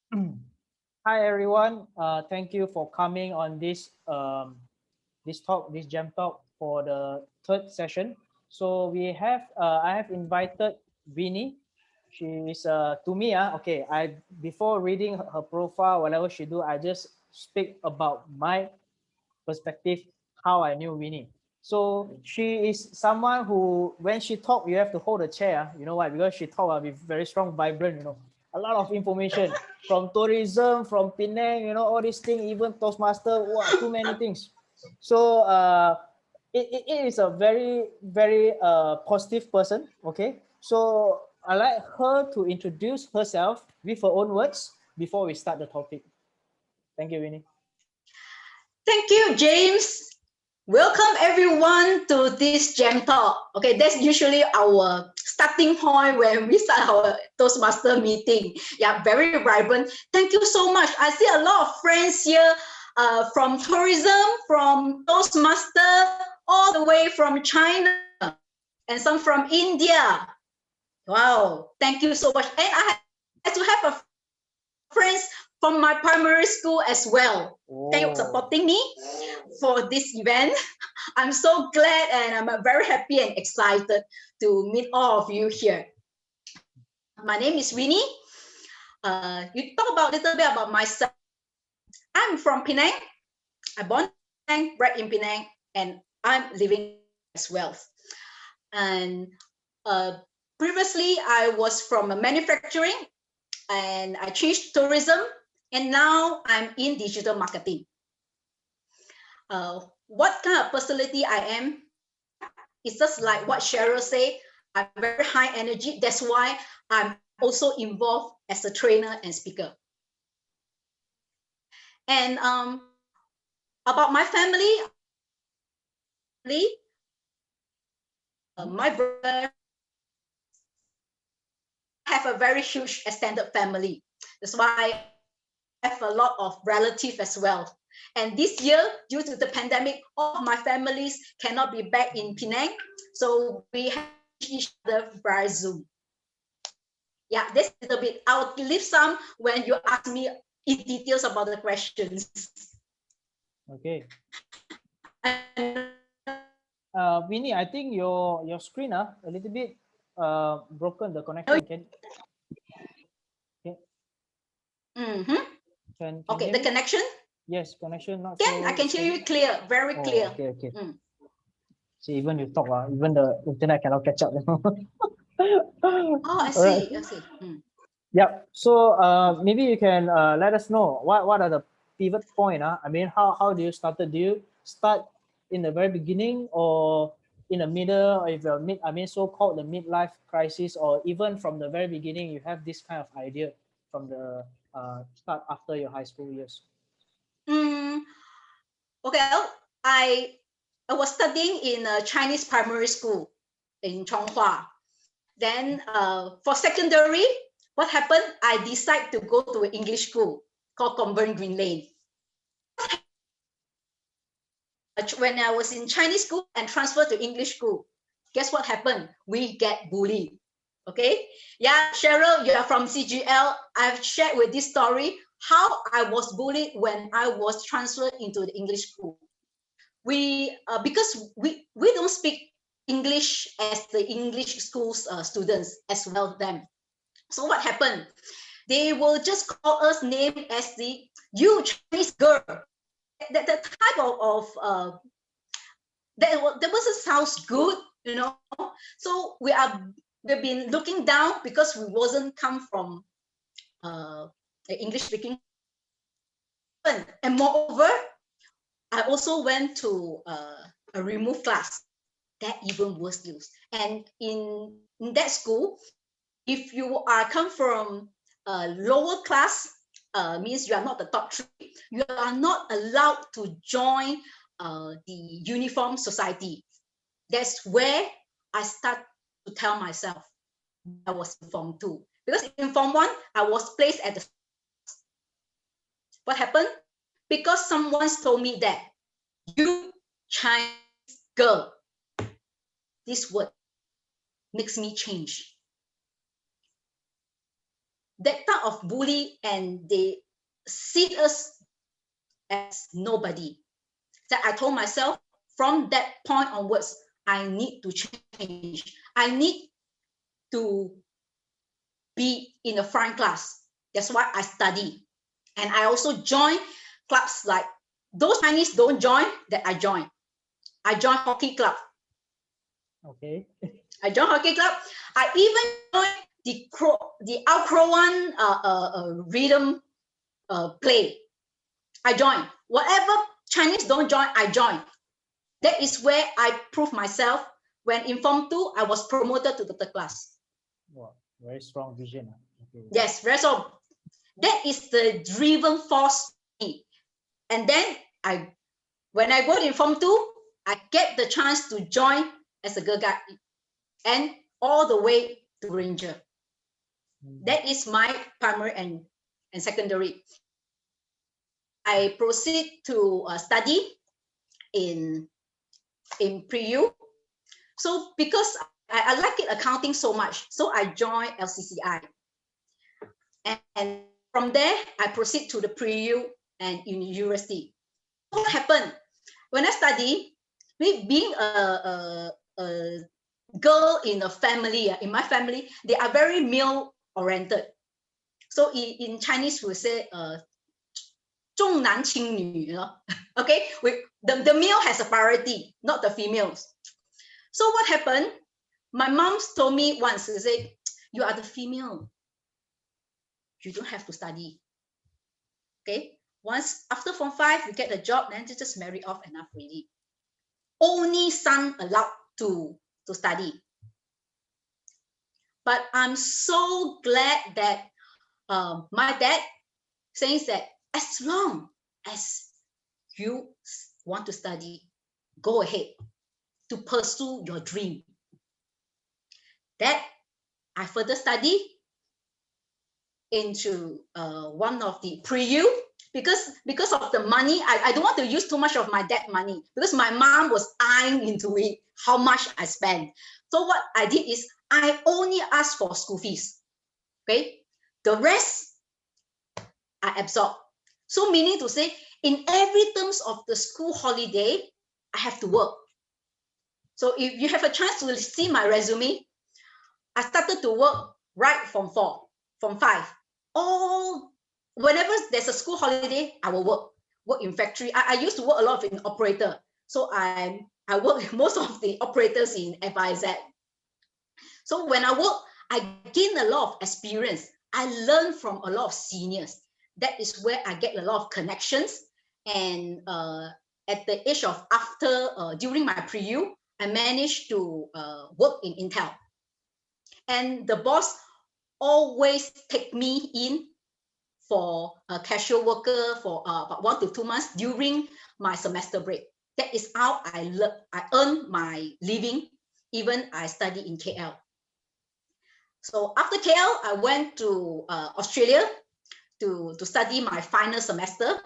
Hi everyone. Thank you for coming on this Jam Talk for the third session. So I have invited Winnie. She is to me okay. I before reading her profile, whatever she do, I just speak about my perspective how I knew Winnie. So she is someone who, when she talk, you have to hold a chair. You know why? Because she talk with very strong, vibrant. A lot of information from tourism, from Penang. All these things. Even Toastmaster. Wow, too many things. So it is a very very positive person. Okay, so I like her to introduce herself with her own words before we start the topic. Thank you, Winnie. Thank you, James. Welcome everyone to this Jam Talk. Okay, that's usually our starting point when we start our Toastmaster meeting. Yeah, very vibrant. Thank you so much. I see a lot of friends here from tourism, from Toastmaster, all the way from China, and some from India. Wow, thank you so much. And I had to have a friends from my primary school as well. Thank you for supporting me for this event. I'm so glad and I'm very happy and excited to meet all of you here. My name is Winnie. You talk about a little bit about myself. I'm from Penang. I born in Penang, bred in Penang, and I'm living as well. And previously, I was from manufacturing, and I changed tourism, and now I'm in digital marketing. What kind of personality I am? It's just like what Cheryl said. I'm very high energy. That's why I'm also involved as a trainer and speaker. And about my family, my brother have a very huge extended family. That's why I have a lot of relatives as well. And this year, due to the pandemic, all of my families cannot be back in Penang. So we have each other via Zoom. Yeah, that's a little bit. I'll leave some when you ask me in details about the questions. Okay. Winnie, I think your screen a little bit broken the connection. Can okay, the connection? Yes, connection not so. I can hear you clear, very clear. Okay. See, even you talk, even the internet cannot catch up. Oh, I see. I see. Yeah. So maybe you can let us know what are the pivot point. I mean, how do you started? Do you start in the very beginning or in the middle? Or if you're so-called the midlife crisis, or even from the very beginning, you have this kind of idea from the start after your high school years. Okay, I was studying in a Chinese primary school in Chonghua. Then for secondary, what happened? I decided to go to an English school called Convent Green Lane. When I was in Chinese school and transferred to English school, guess what happened? We get bullied. Okay? Yeah, Cheryl, you are from CGL. I've shared with this story how I was bullied when I was transferred into the English school. Because we don't speak English as the English schools students as well them. So what happened? They will just call us name as the you Chinese girl. That type of that wasn't sounds good, you know. So we've been looking down because we wasn't come from English speaking. And moreover, I also went to a remove class. That even worse news. And in that school, if you are come from a lower class, means you are not the top three, you are not allowed to join the uniform society. That's where I start to tell myself I was in Form 2. Because in Form 1, I was placed at the. What happened? Because someone told me that you Chinese girl, this word makes me change. that type of bully, and they see us as nobody. That I told myself from that point onwards, I need to change. I need to be in the front class. That's why I study. And I also join clubs like those Chinese don't join, that I join. I join hockey club. Okay. I joined hockey club. I even joined the Alcrowan rhythm play. I joined. Whatever Chinese don't join, I join. That is where I prove myself. When in Form 2, I was promoted to the third class. Wow, very strong vision. Okay. Yes, very strong. That is the driven force me. And then when I go in Form 2, I get the chance to join as a girl guide and all the way to Ranger. That is my primary and secondary. I proceed to study in pre-U. So because I like it accounting so much, so I joined LCCI. And from there, I proceed to the pre-U and university. What happened? When I study, being a girl in a family, in my family, they are very male-oriented. So in Chinese, we say, 重男轻女, you know? Okay, the male has a priority, not the females. So what happened? My mom told me once, she said, you are the female. You don't have to study. Okay, once after Form 5, you get a job, then just marry off, enough really. Only son allowed to study. But I'm so glad that my dad says that as long as you want to study, go ahead to pursue your dream. That I further study into one of the pre-U, because of the money. I don't want to use too much of my dad money, because my mom was eyeing into it, how much I spend. So what I did is I only asked for school fees. Okay, the rest I absorb. So meaning to say, in every terms of the school holiday, I have to work. So if you have a chance to see my resume, I started to work right from 4, from 5. Whenever there's a school holiday, I will work in factory. I used to work a lot in operator. So I work with most of the operators in FIZ. So when I work, I gain a lot of experience. I learn from a lot of seniors. That is where I get a lot of connections. And at the age of during my pre-U, I managed to work in Intel. And the boss always take me in for a casual worker for about 1 to 2 months during my semester break. That is how I earn my living, even I study in KL. So after KL, I went to Australia to study my final semester.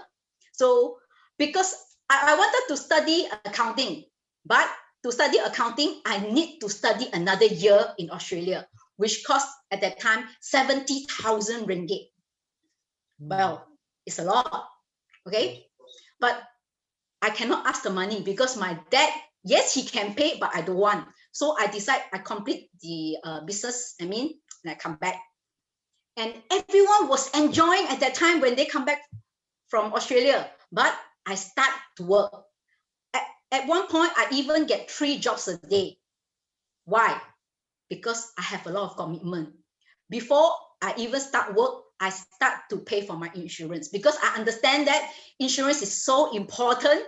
So because I wanted to study accounting, but to study accounting, I need to study another year in Australia, which cost at that time 70,000 ringgit. Well, it's a lot, okay? But I cannot ask the money because my dad, yes, he can pay, but I don't want. So I decide I complete the business, and I come back. And everyone was enjoying at that time when they come back from Australia, but I start to work. At one point, I even get 3 jobs a day. Why? Because I have a lot of commitment. Before I even start work, I start to pay for my insurance, because I understand that insurance is so important.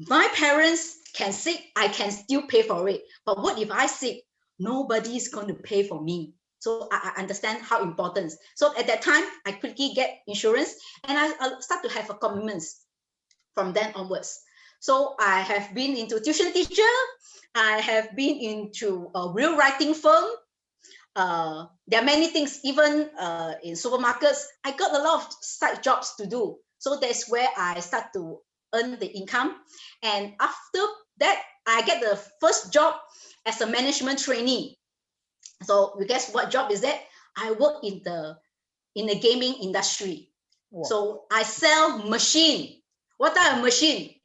My parents can sick, I can still pay for it. But what if I sick? Nobody is going to pay for me. So I understand how important. So at that time, I quickly get insurance, and I start to have a commitments from then onwards. So I have been into tuition teacher. I have been into a real writing firm. There are many things, even in supermarkets. I got a lot of side jobs to do. So that's where I start to earn the income. And after that, I get the first job as a management trainee. So guess what job is that? I work in the gaming industry. Wow. So I sell machine. What type of machine?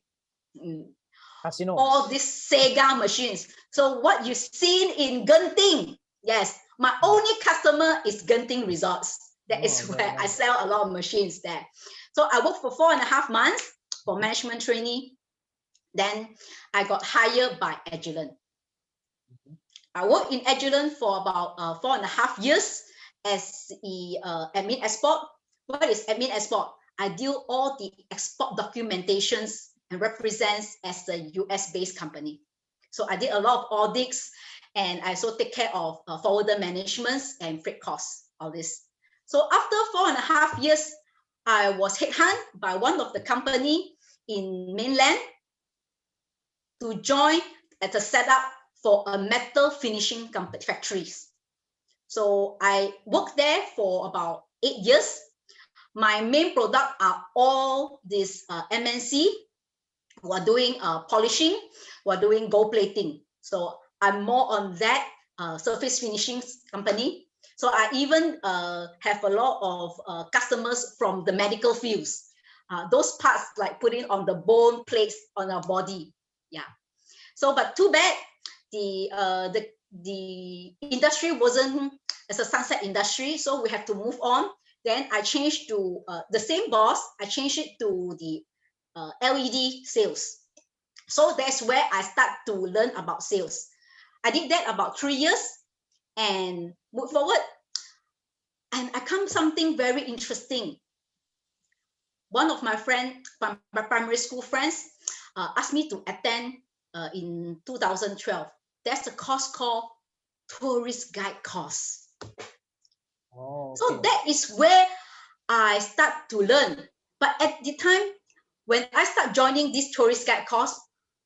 Casino. All these Sega machines. So what you seen in Genting, yes, my only customer is Genting Resorts. That is where I sell a lot of machines there. So I worked for 4.5 months for management trainee. Then I got hired by Agilent. I worked in Agilent for about 4.5 years as the admin export. What is admin export? I do all the export documentations and represents as a US-based company. So I did a lot of audits, and I also take care of forwarder management and freight costs, all this. So after 4.5 years, I was headhunted by one of the company in mainland to join at a setup for a metal finishing company factories. So I worked there for about 8 years. My main product are all these MNC who are doing polishing, who are doing gold plating. So I'm more on that surface finishing company. So I even have a lot of customers from the medical fields. Those parts like putting on the bone plates on our body. Yeah. So, but too bad the industry wasn't as a sunset industry, so we have to move on. Then I changed to the same boss. I changed it to the LED sales. So that's where I start to learn about sales. I did that about 3 years and move forward. And I come something very interesting. One of my primary school friends asked me to attend in 2012. There's a course called tourist guide course. Oh, okay. So that is where I start to learn. But at the time, when I start joining this tourist guide course,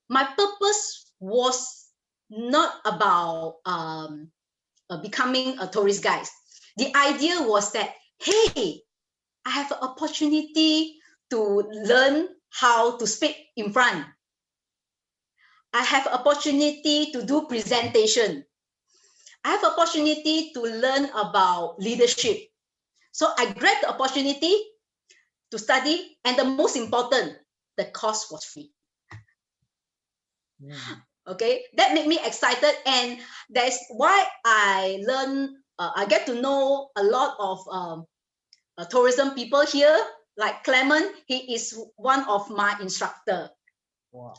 my purpose was not about becoming a tourist guide. The idea was that, hey, I have an opportunity to learn how to speak in front. I have opportunity to do presentation. I have opportunity to learn about leadership. So I grabbed the opportunity to study, and the most important, the course was free. Okay, that made me excited, and that's why I learn. I get to know a lot of tourism people here, like Clement. He is one of my instructor. Wow.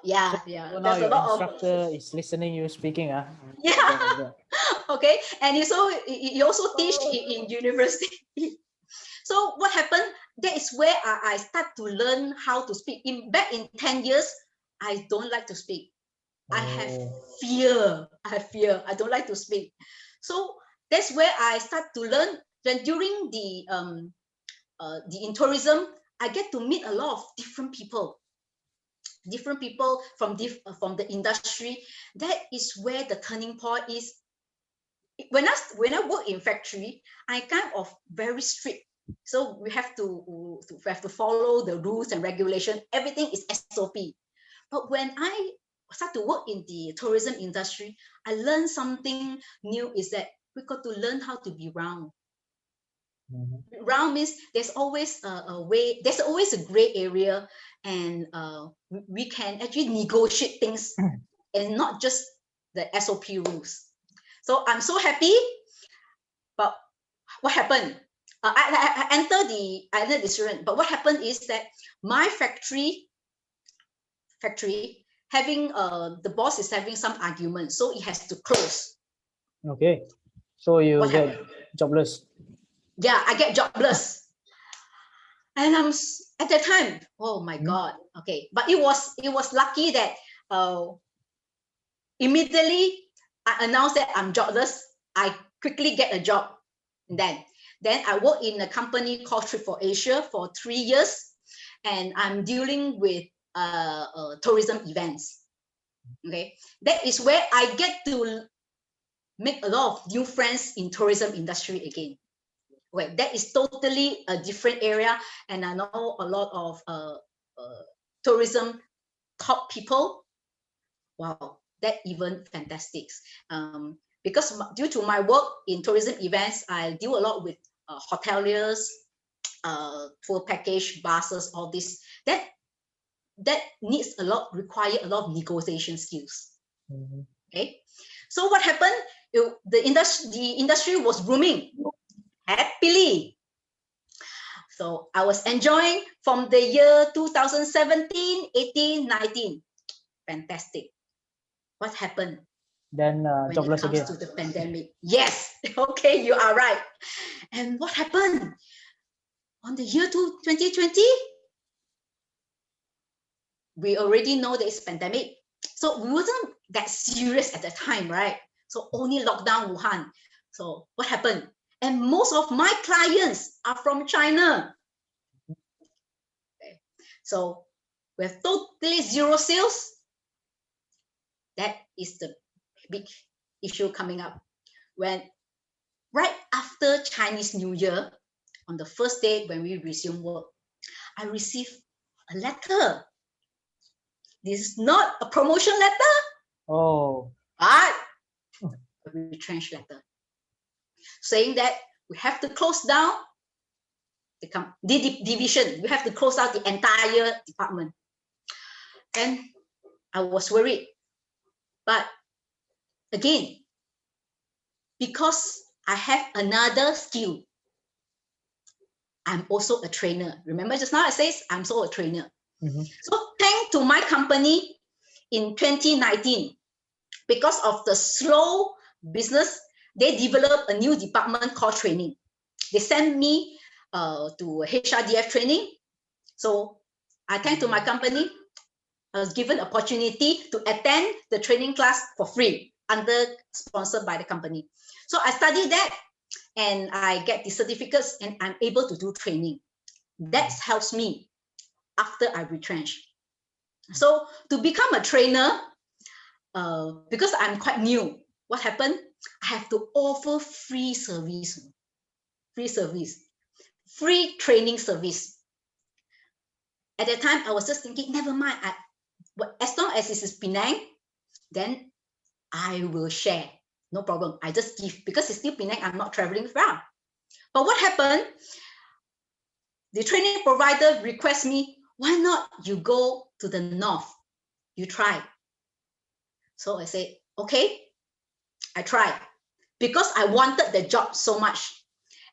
Yeah. So now There's a your lot instructor is listening you speaking. Yeah. Okay, and he also teach in university. So what happened? That is where I start to learn how to speak. Back in 10 years, I don't like to speak. I have fear. I don't like to speak. So that's where I start to learn. Then during the in tourism, I get to meet a lot of different people from the industry. That is where the turning point is. When I work in factory, I kind of very strict. So we have to follow the rules and regulation. Everything is SOP. But when I start to work in the tourism industry, I learned something new, is that we got to learn how to be round. Round means there's always a way, there's always a gray area, and we can actually negotiate things and not just the SOP rules. So I'm so happy. But what happened? I entered the student, but what happened is that my factory having the boss is having some argument, so it has to close. Okay, so you get jobless. Yeah, I get jobless, and I'm at that time. Oh my God. Okay, but it was lucky that immediately I announced that I'm jobless. I quickly get a job. Then I work in a company called Trip for Asia for 3 years, and I'm dealing with tourism events. Okay, that is where I get to make a lot of new friends in tourism industry again. Okay, that is totally a different area, and I know a lot of tourism top people. Wow, that even fantastic. because due to my work in tourism events, I deal a lot with hoteliers, tour package, buses, all this. That require a lot of negotiation skills. Okay, so what happened? The industry was booming happily. So I was enjoying from the year 2017, 18, 19. Fantastic. What happened? Then when jobless it comes again. to the pandemic? Yes. Okay, you are right. And what happened? On the year 2020, we already know there is pandemic. So we wasn't that serious at the time, right? So only lockdown Wuhan. So what happened? And most of my clients are from China. Okay. So we have totally zero sales. That is the big issue coming up. When right after Chinese New Year, on the first day when we resume work, I received a letter. This is not a promotion letter, Oh, but a retrench letter saying that we have to close down the division. We have to close out the entire department. And I was worried. But again, because I have another skill, I'm also a trainer. Remember just now I said I'm also a trainer. So thanks to my company in 2019, because of the slow business, they developed a new department called training. They sent me to HRDF training. So I thank to my company, I was given opportunity to attend the training class for free, sponsored by the company. So I studied that and I get the certificates and I'm able to do training. That helps me after I retrench. So to become a trainer, because I'm quite new, what happened? I have to offer free service, free training service. At that time, I was just thinking, never mind, as long as it is Penang, then I will share. No problem. I just give, because it's still Penang, I'm not traveling far. But what happened? The training provider requests me, why not you go to the north? You try. So I said, okay, I try. Because I wanted the job so much.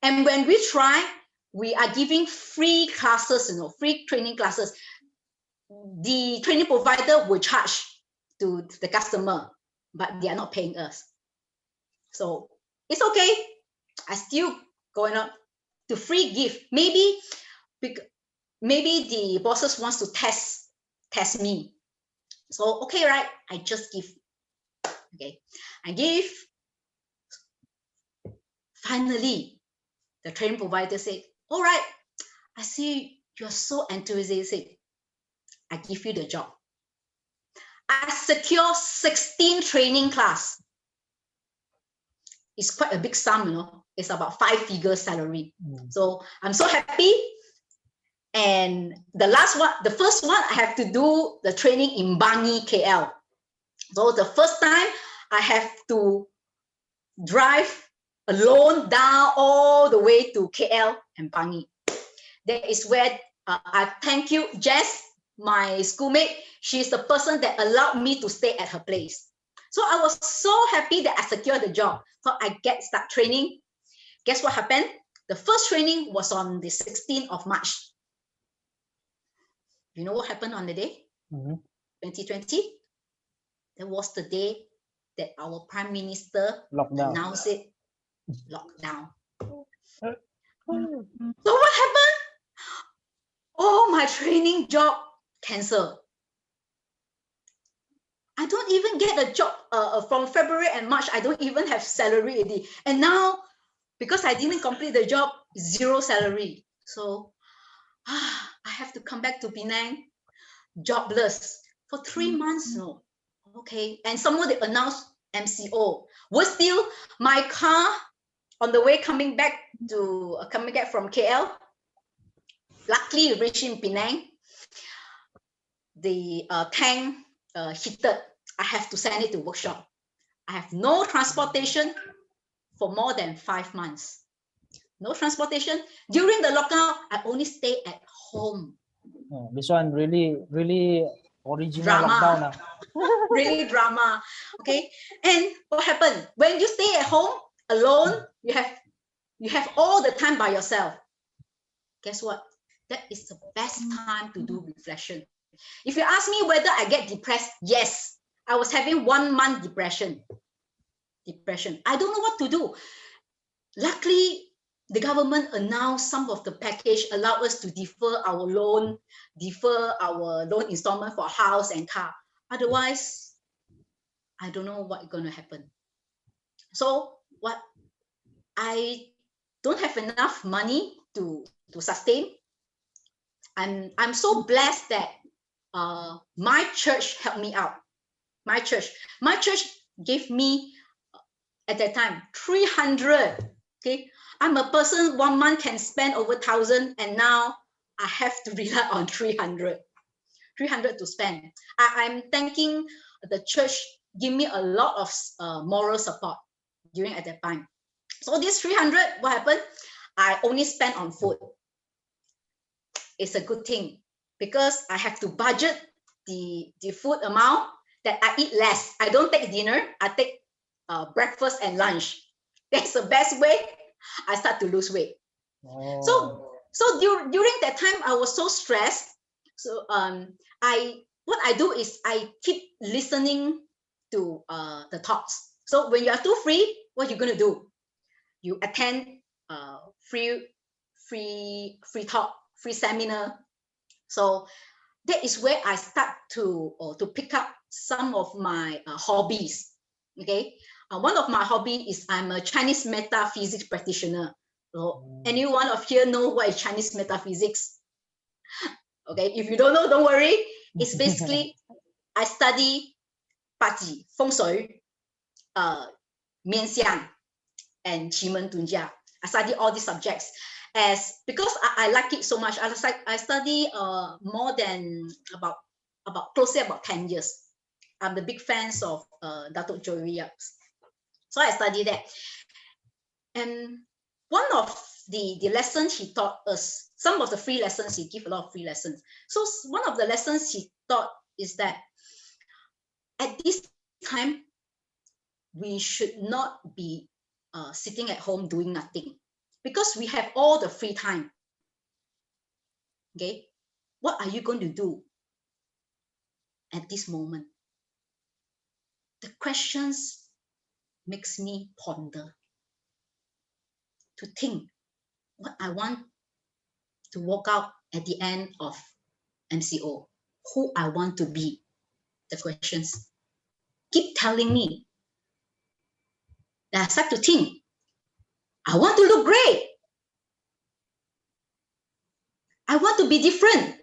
And when we try, we are giving free classes, free training classes. The training provider will charge to the customer, but they are not paying us. So it's okay. I still going on to free gift. Maybe the bosses wants to test me. So okay, right? I just give. Okay, I give. Finally, the training provider said, all right, I see you're so enthusiastic. I give you the job. I secure 16 training class. It's quite a big sum, It's about 5-figure salary. So I'm so happy. And the first one, I have to do the training in Bangi, KL. So the first time I have to drive alone down all the way to KL and Bangi. That is where I thank you, Jess, my schoolmate. She's the person that allowed me to stay at her place. So I was so happy that I secured the job. So I start training. Guess what happened? The first training was on the 16th of March. You know what happened on the day? 2020? That was the day that our Prime Minister announced it, lockdown. So what happened? Oh, my training job canceled. I don't even get a job from February and March. I don't even have salary already. And now, because I didn't complete the job, zero salary. So I have to come back to Penang, jobless for 3 months. No, okay. And someone they announced MCO. Was still my car on the way coming back from KL. Luckily, reaching Penang, the tank heated. I have to send it to workshop. I have no transportation for more than 5 months. No transportation. During the lockdown, I only stay at home. Oh, this one really original lockdown. Drama. Really drama. Okay. And what happened? When you stay at home alone, you have all the time by yourself. Guess what? That is the best time to do reflection. If you ask me whether I get depressed, yes. I was having 1 month depression. I don't know what to do. Luckily, the government announced some of the package allow us to defer our loan installment for house and car. Otherwise, I don't know what's going to happen. So what I don't have enough money to sustain. I'm so blessed that my church helped me out. My church gave me at that time 300. Okay, I'm a person 1 month can spend over 1,000, and now I have to rely on 300 to spend. I'm thanking the church give me a lot of moral support during at that time. So this 300, what happened? I only spent on food. It's a good thing because I have to budget the food amount that I eat less. I don't take dinner. I take breakfast and lunch. That's the best way I start to lose weight. Oh. So during that time, I was so stressed. So what I do is I keep listening to the talks. So when you are too free, what you're gonna do? You attend free talk, free seminar. So that is where I start to pick up some of my hobbies. Okay, one of my hobby is I'm a Chinese metaphysics practitioner. So anyone of here know what is Chinese metaphysics? Okay, if you don't know, don't worry. It's basically I study 八字, 风水, 面相, and 奇门遁甲. I study all these subjects because I like it so much. I study more than about closely about 10 years. I'm the big fans of Datuk Joey Yaps. So I studied that. And one of the lessons he taught us, some of the free lessons, he give a lot of free lessons. So one of the lessons he taught is that at this time, we should not be sitting at home doing nothing because we have all the free time. Okay, what are you going to do at this moment? The questions makes me ponder, to think what I want to walk out at the end of MCO, who I want to be. The questions keep telling me that I start to think, I want to look great. I want to be different.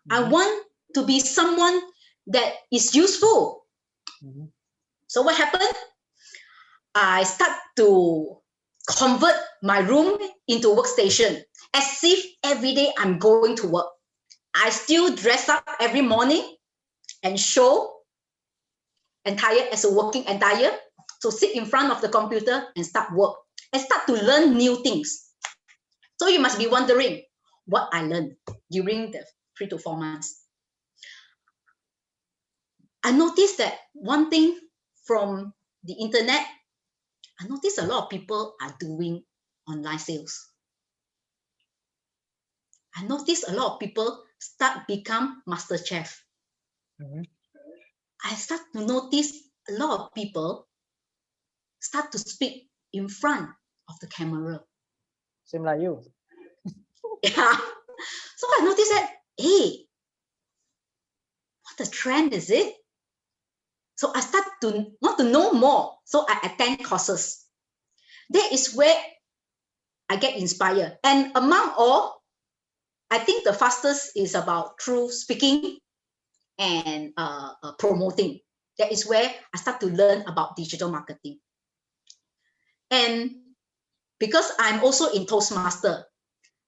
I want to be someone that is useful. So what happened? I start to convert my room into workstation as if every day I'm going to work. I still dress up every morning and show attire as a working attire. So sit in front of the computer and start work and start to learn new things. So you must be wondering what I learned during the 3 to 4 months. I noticed that one thing from the internet, I noticed a lot of people are doing online sales. I noticed a lot of people start become master chef. I start to notice a lot of people start to speak in front of the camera. Same like you. Yeah. So I noticed that, hey, what the trend is it? So I start to want to know more. So I attend courses. That is where I get inspired. And among all, I think the fastest is about through speaking and promoting. That is where I start to learn about digital marketing. And because I'm also in Toastmaster,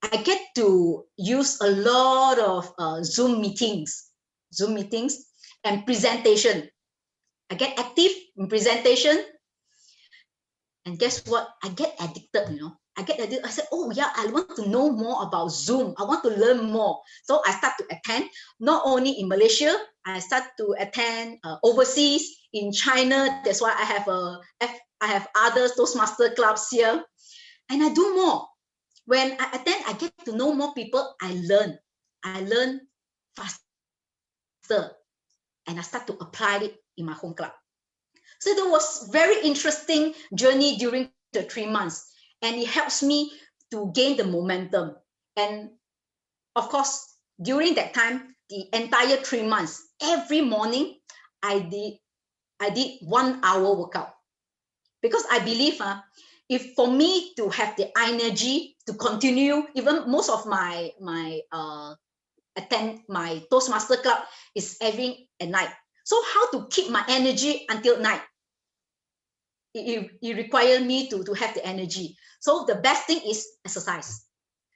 I get to use a lot of Zoom meetings and presentation. I get active in presentation. And guess what? I get addicted, I get addicted. I said, oh yeah, I want to know more about Zoom. I want to learn more. So I start to attend, not only in Malaysia, I start to attend overseas in China. That's why I have other Toastmaster clubs here. And I do more. When I attend, I get to know more people. I learn faster. And I start to apply it in my home club. So that was very interesting journey during the 3 months. And it helps me to gain the momentum. And of course, during that time, the entire 3 months, every morning, I did 1 hour workout. Because I believe if for me to have the energy to continue, even most of my Toastmaster club is every at night. So how to keep my energy until night? It requires me to have the energy. So the best thing is exercise.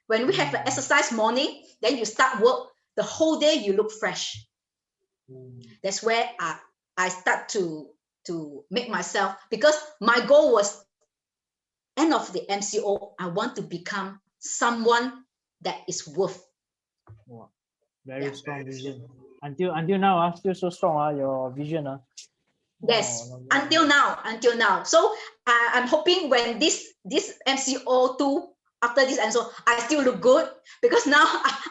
When we have an exercise morning, then you start work, the whole day you look fresh. That's where I start to make myself, because my goal was end of the MCO, I want to become someone that is worth. Wow. Very strong vision. Until now, still so strong, your vision. Yes, until now. So I'm hoping when this MCO 2, after this MCO, I still look good, because now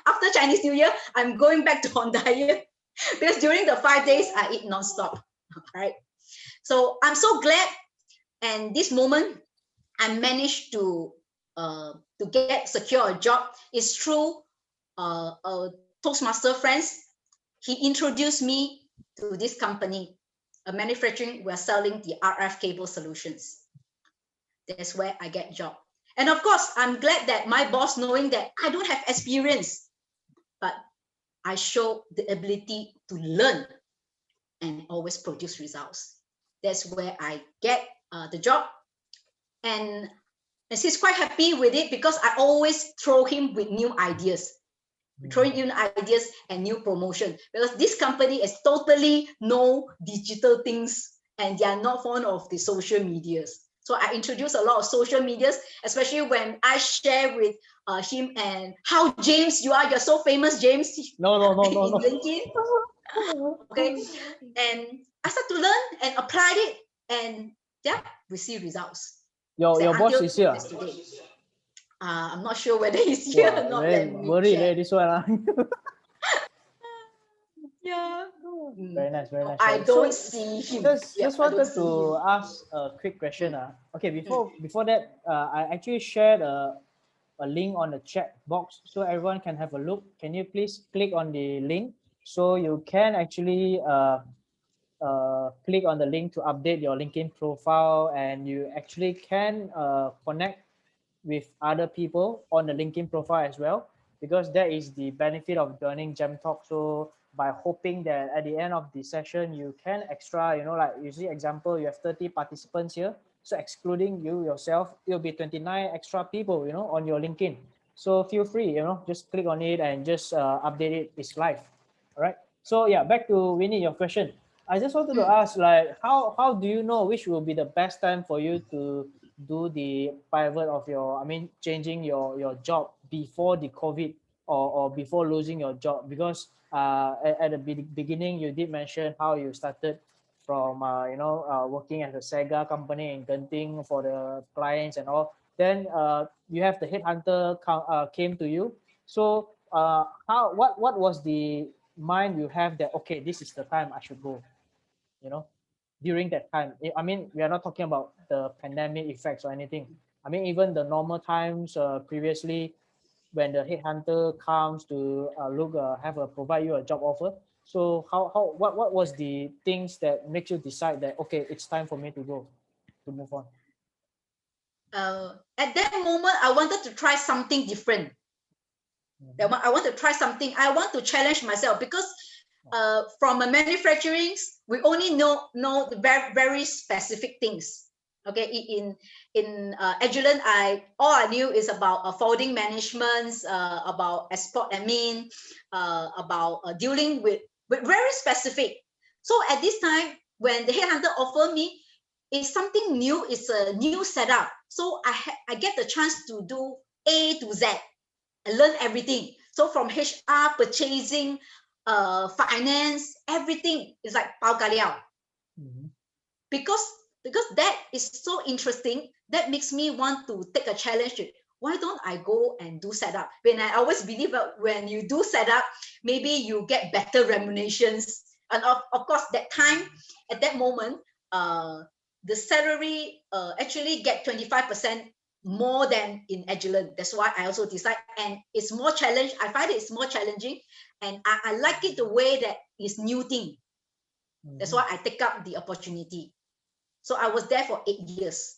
after Chinese New Year, I'm going back to on diet because during the 5 days I eat non-stop. Right. So I'm so glad, and this moment I managed to secure a job is through a Toastmaster friends. He introduced me to this company, a manufacturing. We're selling the RF cable solutions. That's where I get job. And of course, I'm glad that my boss, knowing that I don't have experience, but I show the ability to learn and always produce results. That's where I get the job. And he's quite happy with it, because I always throw him with new ideas. Throwing in ideas and new promotion, because this company is totally no digital things, and they are not fond of the social medias. So I introduce a lot of social medias, especially when I share with him, and how James, you're so famous, James. No. LinkedIn. Okay, and I start to learn and applied it, and yeah, we see results. Your boss is here. I'm not sure whether he's here or not. Worried this one. Yeah. Very nice. I don't see him. Just wanted to ask a quick question. Okay, before that, I actually shared a link on the chat box so everyone can have a look. Can you please click on the link so you can actually click on the link to update your LinkedIn profile, and you actually can connect with other people on the LinkedIn profile as well, because that is the benefit of joining Jamtalk. So by hoping that at the end of the session, you can extra, like you see example, you have 30 participants here. So excluding you yourself, it'll be 29 extra people, on your LinkedIn. So feel free, just click on it and just update it. It's live. All right. So yeah, back to Winnie, your question. I just wanted to ask, like, how do you know which will be the best time for you to do the pivot of changing your job before the COVID, or before losing your job? Because at the beginning you did mention how you started from working at a Sega company in Genting for the clients and all. Then you have the headhunter came to you. So what was the mind you have that, okay, this is the time I should go, during that time? We are not talking about the pandemic effects or anything. Even the normal times previously, when the headhunter comes to provide you a job offer. So what was the things that makes you decide that, okay, it's time for me to go, to move on? At that moment, I wanted to try something different. I want to try something. I want to challenge myself, because from a manufacturing, we only know the very, very specific things. Okay, in Agilent, all I knew is about folding management, about export admin, about dealing with very specific. So at this time, when the headhunter offered me, it's something new, it's a new setup. So I get the chance to do A to Z. I learn everything. So from HR, purchasing, finance, everything is like pao ka liao. Because that is so interesting, that makes me want to take a challenge. Why don't I go and do setup? When I always believe that when you do setup, maybe you get better remunerations. And of course, that time, at that moment, the salary actually get 25% more than in Agilent. That's why I also decide, and it's more challenge. I find it's more challenging, and I like it the way that it's new thing. That's why I take up the opportunity. So I was there for 8 years.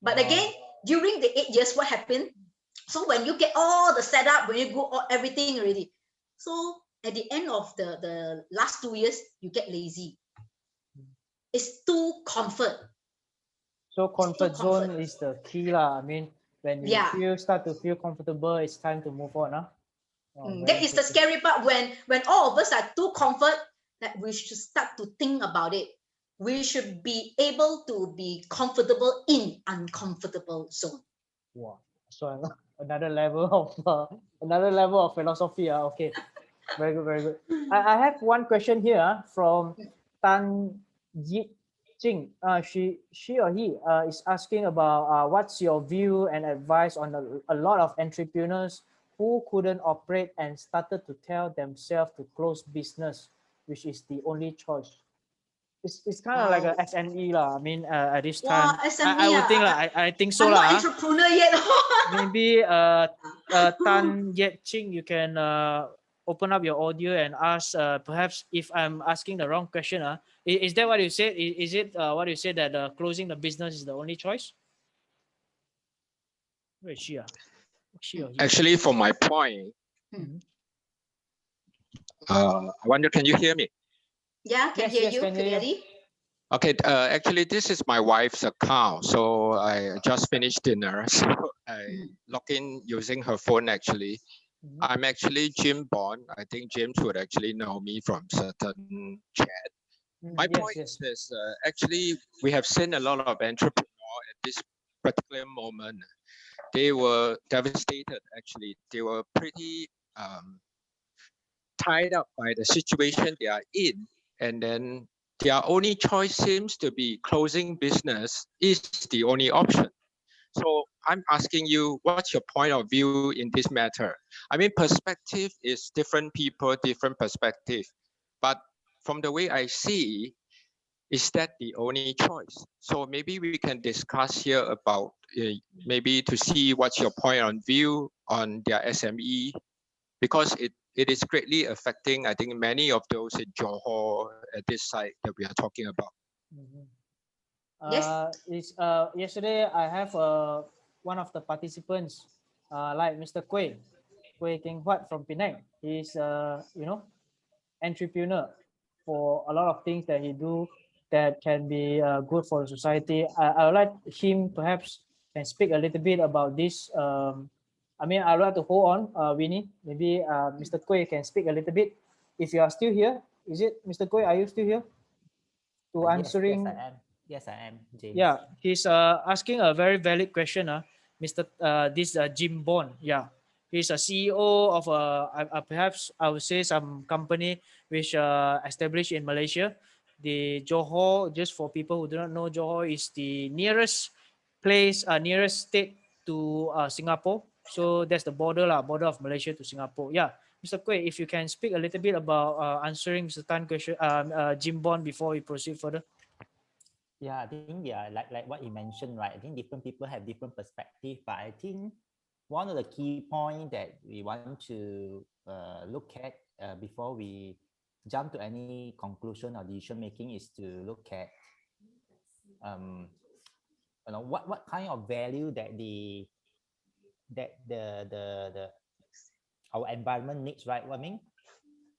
But again, during the 8 years, what happened? So when you get all the setup, when you go all, everything already, so at the end of the last 2 years, you get lazy. It's too comfort. So comfort zone is the key lah. I mean, when you start to feel comfortable, it's time to move on. That is the scary part, when all of us are too comfort, that we should start to think about it. We should be able to be comfortable in uncomfortable zone. Wow. So another level of philosophy. Okay, very good, very good. I have one question here from Tan Yi Jing. She or he is asking about what's your view and advice on a lot of entrepreneurs who couldn't operate and started to tell themselves to close business, which is the only choice. It's kind of like a SME lah. I mean, at this time, I would think I think so I'm lah. not entrepreneur yet. Maybe Tan Yet Ching, you can open up your audio and ask. Perhaps if I'm asking the wrong question, is that what you said? Is it what you said that closing the business is the only choice? Where is she? She or he? Actually, for my point, I wonder, can you hear me? Yeah, can hear you clearly. Okay, actually, this is my wife's account. So I just finished dinner. So I log in using her phone, actually. I'm actually Jim Bond. I think James would actually know me from certain chat. My point is this, actually, we have seen a lot of entrepreneurs at this particular moment. They were devastated, actually. They were pretty tied up by the situation they are in. And then their only choice seems to be closing business is the only option. So I'm asking you, what's your point of view in this matter? I mean, perspective is different people, different perspective. But from the way I see, is that the only choice? So maybe we can discuss here about maybe to see what's your point of view on their SME, because it is greatly affecting, I think, many of those in Johor at this site that we are talking about. Yesterday I have one of the participants, like Mr. Kueh Keng Huat from Penang. He's entrepreneur for a lot of things that he do that can be good for society. I would like him perhaps can speak a little bit about this. I mean, I would like to hold on, Winnie. Maybe Mr. Kueh can speak a little bit. If you are still here, is it Mr. Kueh? Are you still here? To answering. Yes, I am. Yes, I am, James. Yeah, he's asking a very valid question, Mr. This Jim Bond. Yeah, he's a CEO of perhaps I would say some company which established in Malaysia. The Johor, just for people who do not know, Johor is the nearest place, nearest state to Singapore. So that's the border of Malaysia to Singapore. Yeah, Mr. Kueh, if you can speak a little bit about answering Mr. Tan question, Jim Bond before we proceed further. Yeah, I think like what you mentioned, right? I think different people have different perspective, but I think one of the key points that we want to look at before we jump to any conclusion or decision making is to look at what kind of value that the our environment needs, right? What I mean,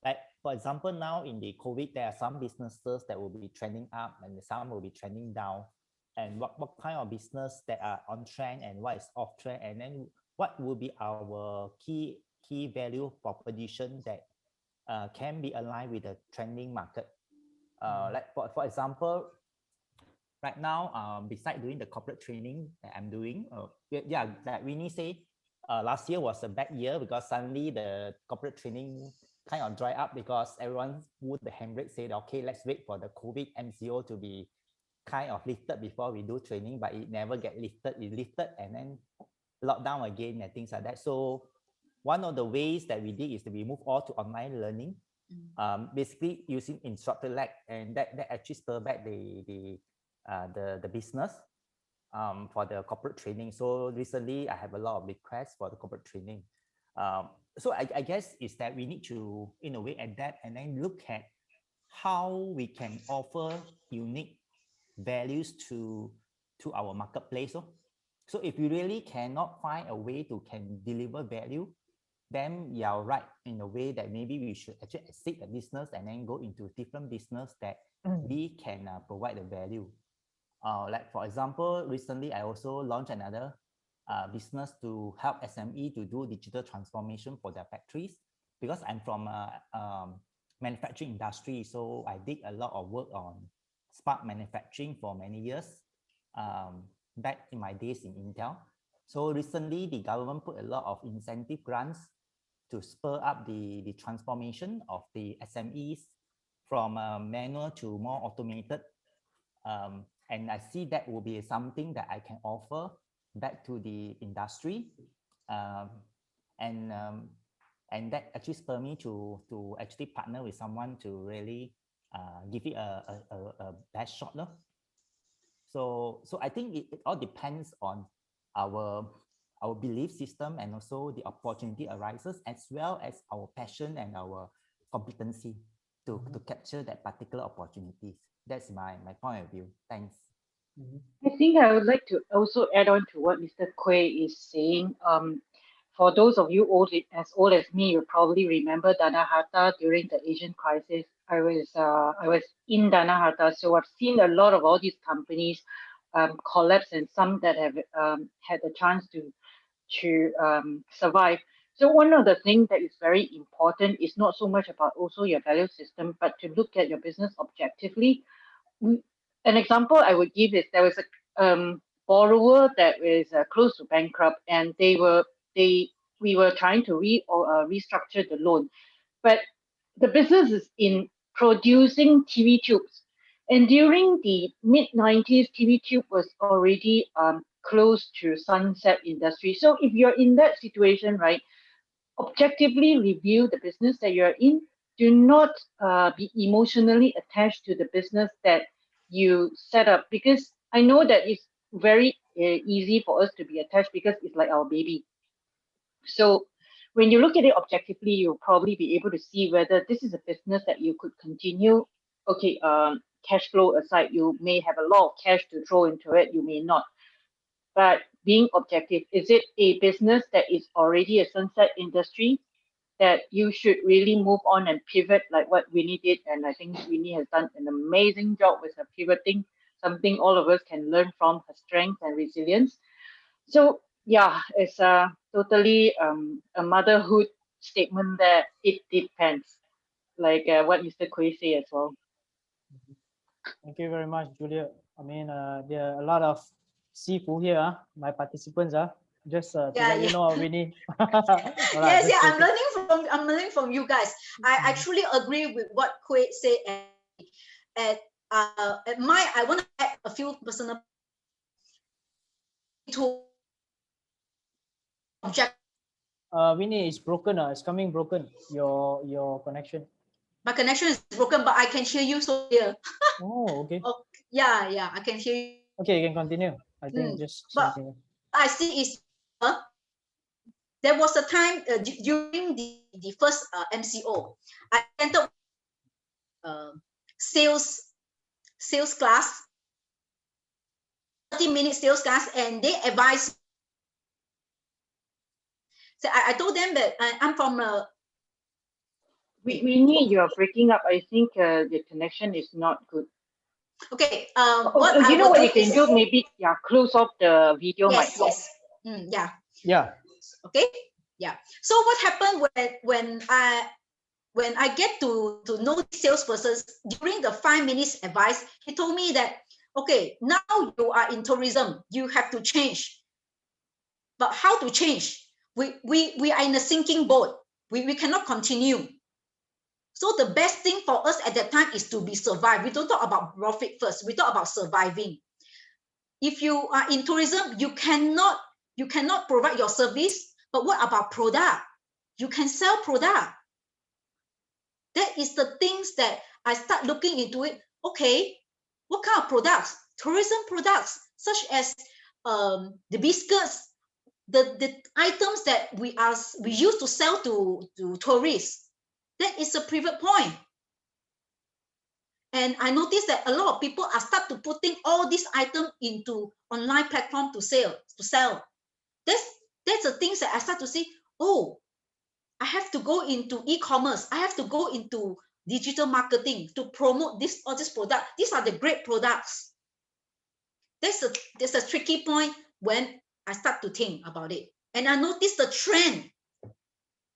like for example, now in the COVID, there are some businesses that will be trending up and some will be trending down. And what kind of business that are on trend and what is off trend, and then what will be our key value proposition that can be aligned with the trending market. Like for example, right now, besides doing the corporate training that I'm doing, yeah, like Winnie said, last year was a bad year because suddenly the corporate training kind of dry up because everyone pulled the handbrake, said, okay, let's wait for the COVID MCO to be kind of lifted before we do training, but it never get lifted. It lifted and then lockdown again and things like that. So one of the ways that we did is that we move all to online learning, basically using instructor lag, and that actually spur back the business for the corporate training. So recently I have a lot of requests for the corporate training. So I guess is that we need to, in a way, adapt and then look at how we can offer unique values to our marketplace. So if you really cannot find a way to can deliver value, then you're right in a way that maybe we should actually exit the business and then go into different business that we can provide the value. Like for example, recently I also launched another business to help SME to do digital transformation for their factories, because I'm from manufacturing industry. So I did a lot of work on smart manufacturing for many years back in my days in Intel. So recently the government put a lot of incentive grants to spur up the transformation of the SMEs from manual to more automated. And I see that will be something that I can offer back to the industry. And that actually spurred me to actually partner with someone to really give it a best shot. So I think it all depends on our belief system, and also the opportunity arises, as well as our passion and our competency to capture that particular opportunities. That's my point of view. Thanks. I think I would like to also add on to what Mr. Quay is saying. For those of you as old as me, you probably remember Dana Harta during the Asian crisis. I was in Dana Harta, so I've seen a lot of all these companies collapse, and some that have had the chance to survive. So one of the things that is very important is not so much about also your value system, but to look at your business objectively. An example I would give is there was a borrower that was close to bankrupt, and we were trying to restructure the loan, but the business is in producing TV tubes, and during the mid-90s, TV tube was already close to sunset industry. So if you're in that situation, right, objectively review the business that you're in. Do not be emotionally attached to the business that you set up, because I know that it's very easy for us to be attached because it's like our baby. So when you look at it objectively, you'll probably be able to see whether this is a business that you could continue. Okay, cash flow aside, you may have a lot of cash to throw into it, you may not. But being objective, is it a business that is already a sunset industry that you should really move on and pivot like what Winnie did? And I think Winnie has done an amazing job with her pivoting, something all of us can learn from, her strength and resilience. So yeah, it's totally a motherhood statement that it depends, like what Mr. Quay say as well. Thank you very much, Julia. I mean, there are a lot of seafood here, my participants just to let you know, Winnie. Yes, I'm learning from you guys. I actually agree with what Quay said. I want to add a few personal to object. Winnie, it's broken. It's coming broken. Your connection. My connection is broken, but I can hear you so clear. Oh, okay. Yeah, I can hear you. Okay, you can continue. I think just something. I see is there was a time during the first MCO, I entered sales class, 30-minute sales class, and they advised. So I told them that I'm from Winnie, you are breaking up. I think the connection is not good. Okay. What you can do? Maybe close off the video. Yes. Yeah. Okay. Yeah. So what happened when when I get to know the salesperson, during the 5 minutes advice, he told me that, okay, now you are in tourism, you have to change. But how to change? We are in a sinking boat. We cannot continue. So the best thing for us at that time is to be survive. We don't talk about profit first. We talk about surviving. If you are in tourism, you cannot provide your service. But what about product? You can sell product. That is the things that I start looking into it. Okay, what kind of products? Tourism products, such as the biscuits, the items that we used to sell to tourists. That is a pivot point. And I noticed that a lot of people are start to putting all these items into online platform to sell. That's the things that I start to see. Oh, I have to go into e-commerce. I have to go into digital marketing to promote all this product. These are the great products. That's a tricky point when I start to think about it. And I noticed the trend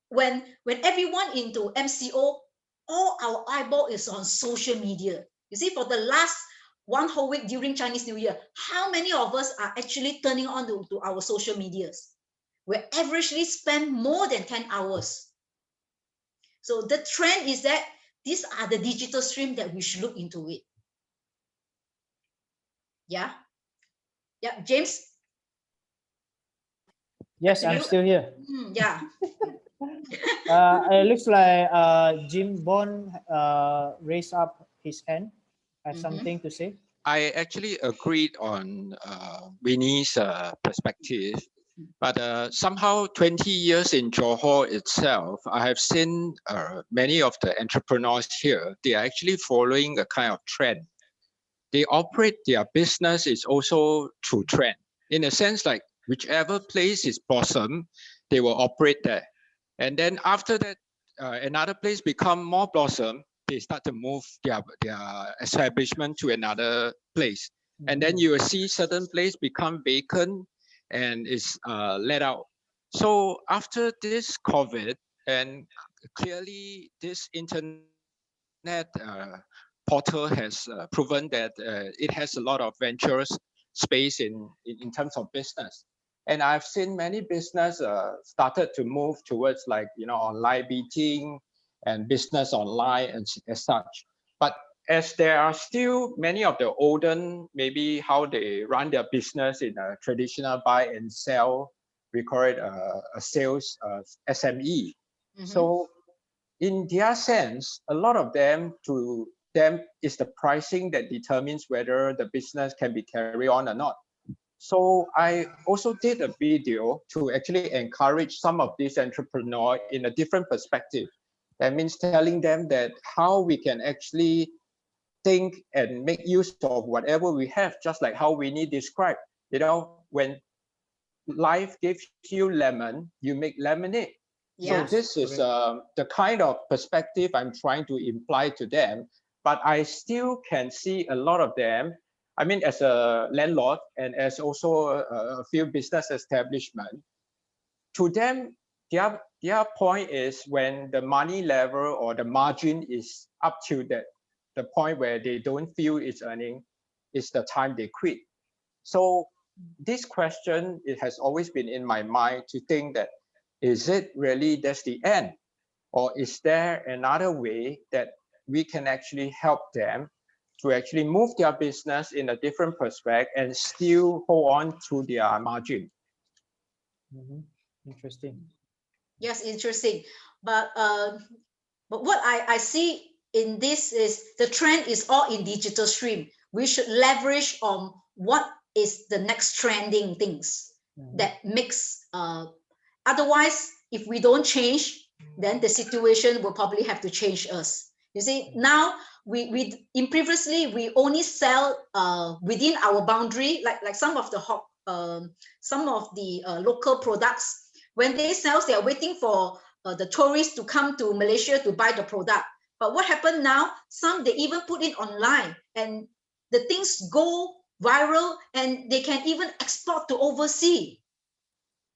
when everyone into MCO, all our eyeball is on social media. You see, for the last one whole week during Chinese New Year, how many of us are actually turning on to our social medias? We averagely spend more than 10 hours. So the trend is that these are the digital stream that we should look into it. Yeah. Yeah, James? Yes, I'm still here. Yeah. It looks like Jim Bond raised up his hand. Have something to say? I actually agreed on Winnie's perspective, but somehow 20 years in Johor itself, I have seen many of the entrepreneurs here, they are actually following a kind of trend. They operate their business is also through trend. In a sense, like whichever place is blossom, they will operate there. And then after that, another place become more blossom, they start to move their establishment to another place. And then you will see certain place become vacant and is let out. So after this COVID, and clearly this internet portal has proven that it has a lot of venturous space in terms of business. And I've seen many business started to move towards like, online meeting and business online and as such. But as there are still many of the olden, maybe how they run their business in a traditional buy and sell, we call it a sales SME. So in their sense, a lot of them, to them, is the pricing that determines whether the business can be carried on or not. So I also did a video to actually encourage some of these entrepreneurs in a different perspective. That means telling them that how we can actually think and make use of whatever we have, just like how Winnie described. When life gives you lemon, you make lemonade. Yeah. So this is the kind of perspective I'm trying to imply to them, but I still can see a lot of them. I mean, as a landlord and as also a few business establishment, to them, their point is when the money level or the margin is up to the point where they don't feel it's earning, it's the time they quit. So this question, it has always been in my mind to think that, is it really that's the end? Or is there another way that we can actually help them to actually move their business in a different perspective and still hold on to their margin? Interesting. Yes, interesting. But what I see in this is the trend is all in digital stream. We should leverage on what is the next trending things that makes otherwise, if we don't change, then the situation will probably have to change us. You see, now we in previously we only sell within our boundary, like some of the local products. When they sell, they are waiting for the tourists to come to Malaysia to buy the product. But what happened now? Some they even put it online, and the things go viral, and they can even export to overseas.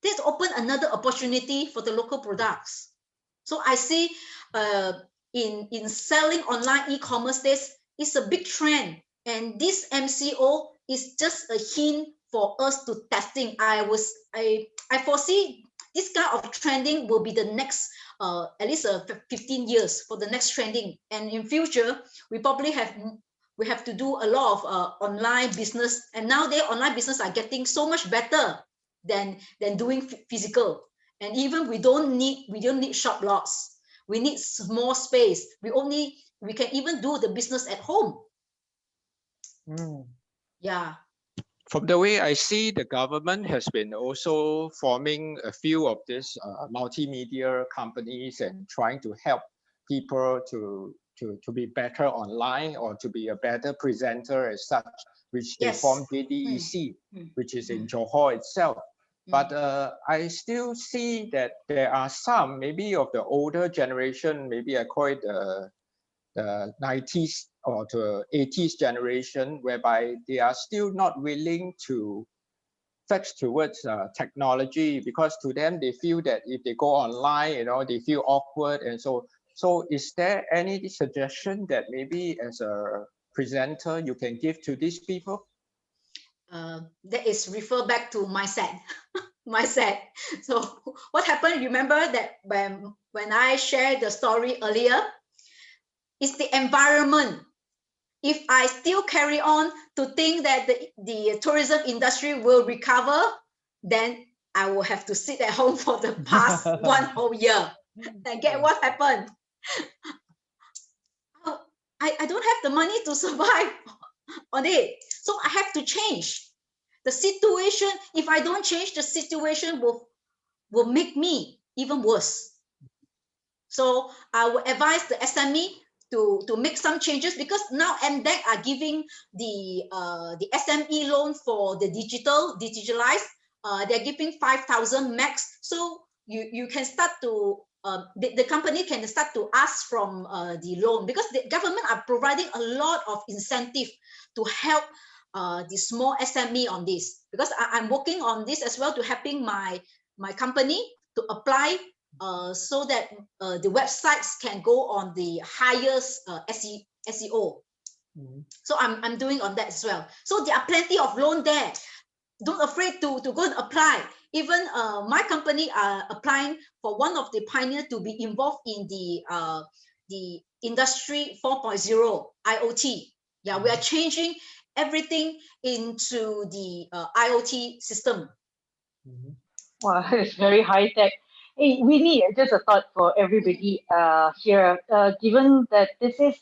This open another opportunity for the local products. So I see in selling online e-commerce, this is a big trend, and this MCO is just a hint for us to testing. I foresee this kind of trending will be the next at least 15 years for the next trending, and in future we probably have to do a lot of online business, and nowadays online business are getting so much better than doing physical. And even we don't need shop lots, we need small space, we can even do the business at home. Yeah. From the way I see, the government has been also forming a few of these multimedia companies and trying to help people to be better online or to be a better presenter as such, which they formed JDEC, which is in Johor itself. But I still see that there are some, maybe of the older generation, maybe I call it the 90s or the 80s generation, whereby they are still not willing to fetch towards technology, because to them they feel that if they go online, they feel awkward. And so is there any suggestion that maybe as a presenter you can give to these people? That is refer back to mindset. Mindset. So what happened, remember that when I shared the story earlier, it's the environment. If I still carry on to think that the tourism industry will recover, then I will have to sit at home for the past 1 whole year. And get what happened? I don't have the money to survive on it. So I have to change the situation. If I don't change, the situation will make me even worse. So I would advise the SME to make some changes, because now MDEC are giving the SME loan for the digitalized. They're giving 5,000 max. So you can start to the company can start to ask from the loan, because the government are providing a lot of incentive to help the small SME on this. Because I'm working on this as well, to helping my company to apply so that the websites can go on the highest SEO. So I'm doing on that as well. So there are plenty of loan there. Don't afraid to go and apply. Even my company are applying for one of the pioneer to be involved in the industry 4.0 IoT. Yeah, we are changing everything into the IoT system. Wow, it's very high tech. Hey, Winnie, just a thought for everybody here. Given that this is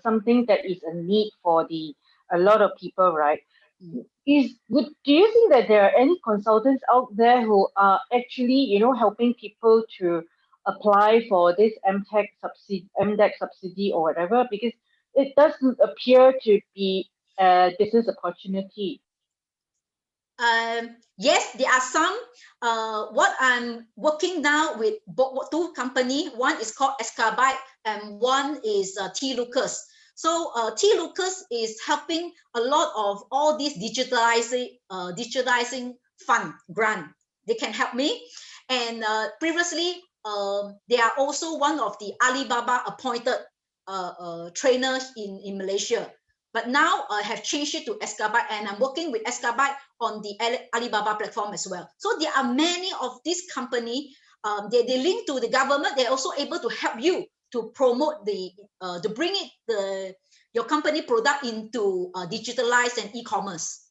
something that is a need for a lot of people, right? Do you think that there are any consultants out there who are actually, helping people to apply for this MDEC subsidy or whatever? Because it doesn't appear to be a business opportunity. Yes, there are some. What I'm working now with two company. One is called Escabite, and one is T Lucas. So T Lucas is helping a lot of all these digitalizing fund grant. They can help me. And previously, they are also one of the Alibaba appointed trainers in Malaysia. But now I have changed it to Escabite, and I'm working with Escabite on the Alibaba platform as well. So there are many of these companies, they link to the government. They're also able to help you to promote to bring your company product into digitalized and e-commerce.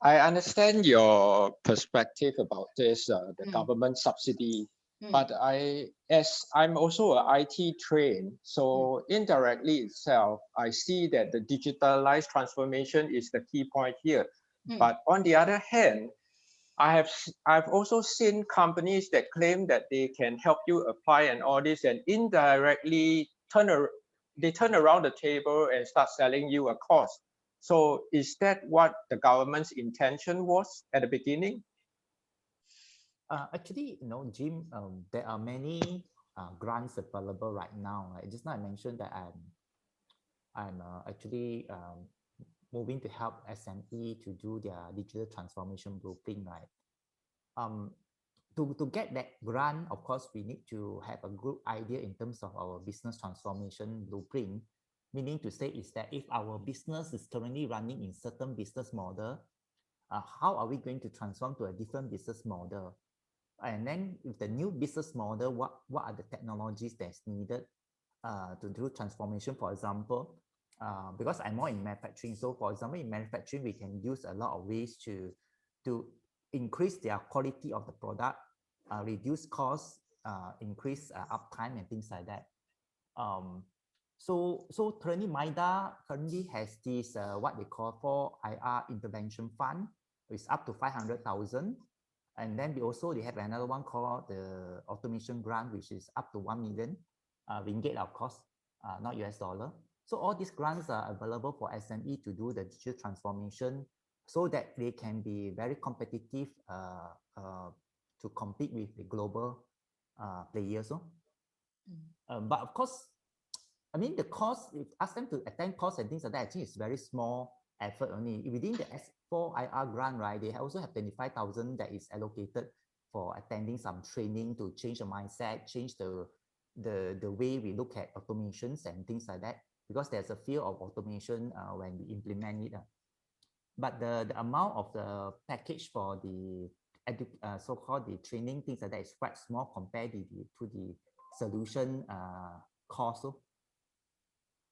I understand your perspective about this, the government subsidy, but as I'm also an IT trained, so indirectly itself, I see that the digitalized transformation is the key point here. But on the other hand, I've also seen companies that claim that they can help you apply and all this, and indirectly turn around the table and start selling you a course. So is that what the government's intention was at the beginning? Actually, Jim, there are many grants available right now. Right? Just now I mentioned that I'm actually moving to help SME to do their digital transformation blueprint. Right? to get that grant, of course, we need to have a good idea in terms of our business transformation blueprint. Meaning to say is that if our business is currently running in certain business model, how are we going to transform to a different business model? And then with the new business model, what are the technologies that's needed to do transformation? For example, because I'm more in manufacturing, so for example, in manufacturing, we can use a lot of ways to increase their quality of the product, reduce costs, increase uptime and things like that. So currently MIDA currently has this what they call 4IR intervention fund. It's up to 500,000. And then they have another one called the automation grant, which is up to 1 million ringgit, of course, not US dollar. So all these grants are available for SME to do the digital transformation so that they can be very competitive to compete with the global players. But of course, I mean, the cost, if ask them to attend course and things like that, I think it's very small effort only. Within the S4IR grant, right, they also have 25,000 that is allocated for attending some training to change the mindset, change the way we look at automations and things like that, because there's a fear of automation when we implement it. But the amount of the package for the so-called the training, things like that is quite small compared to the solution cost.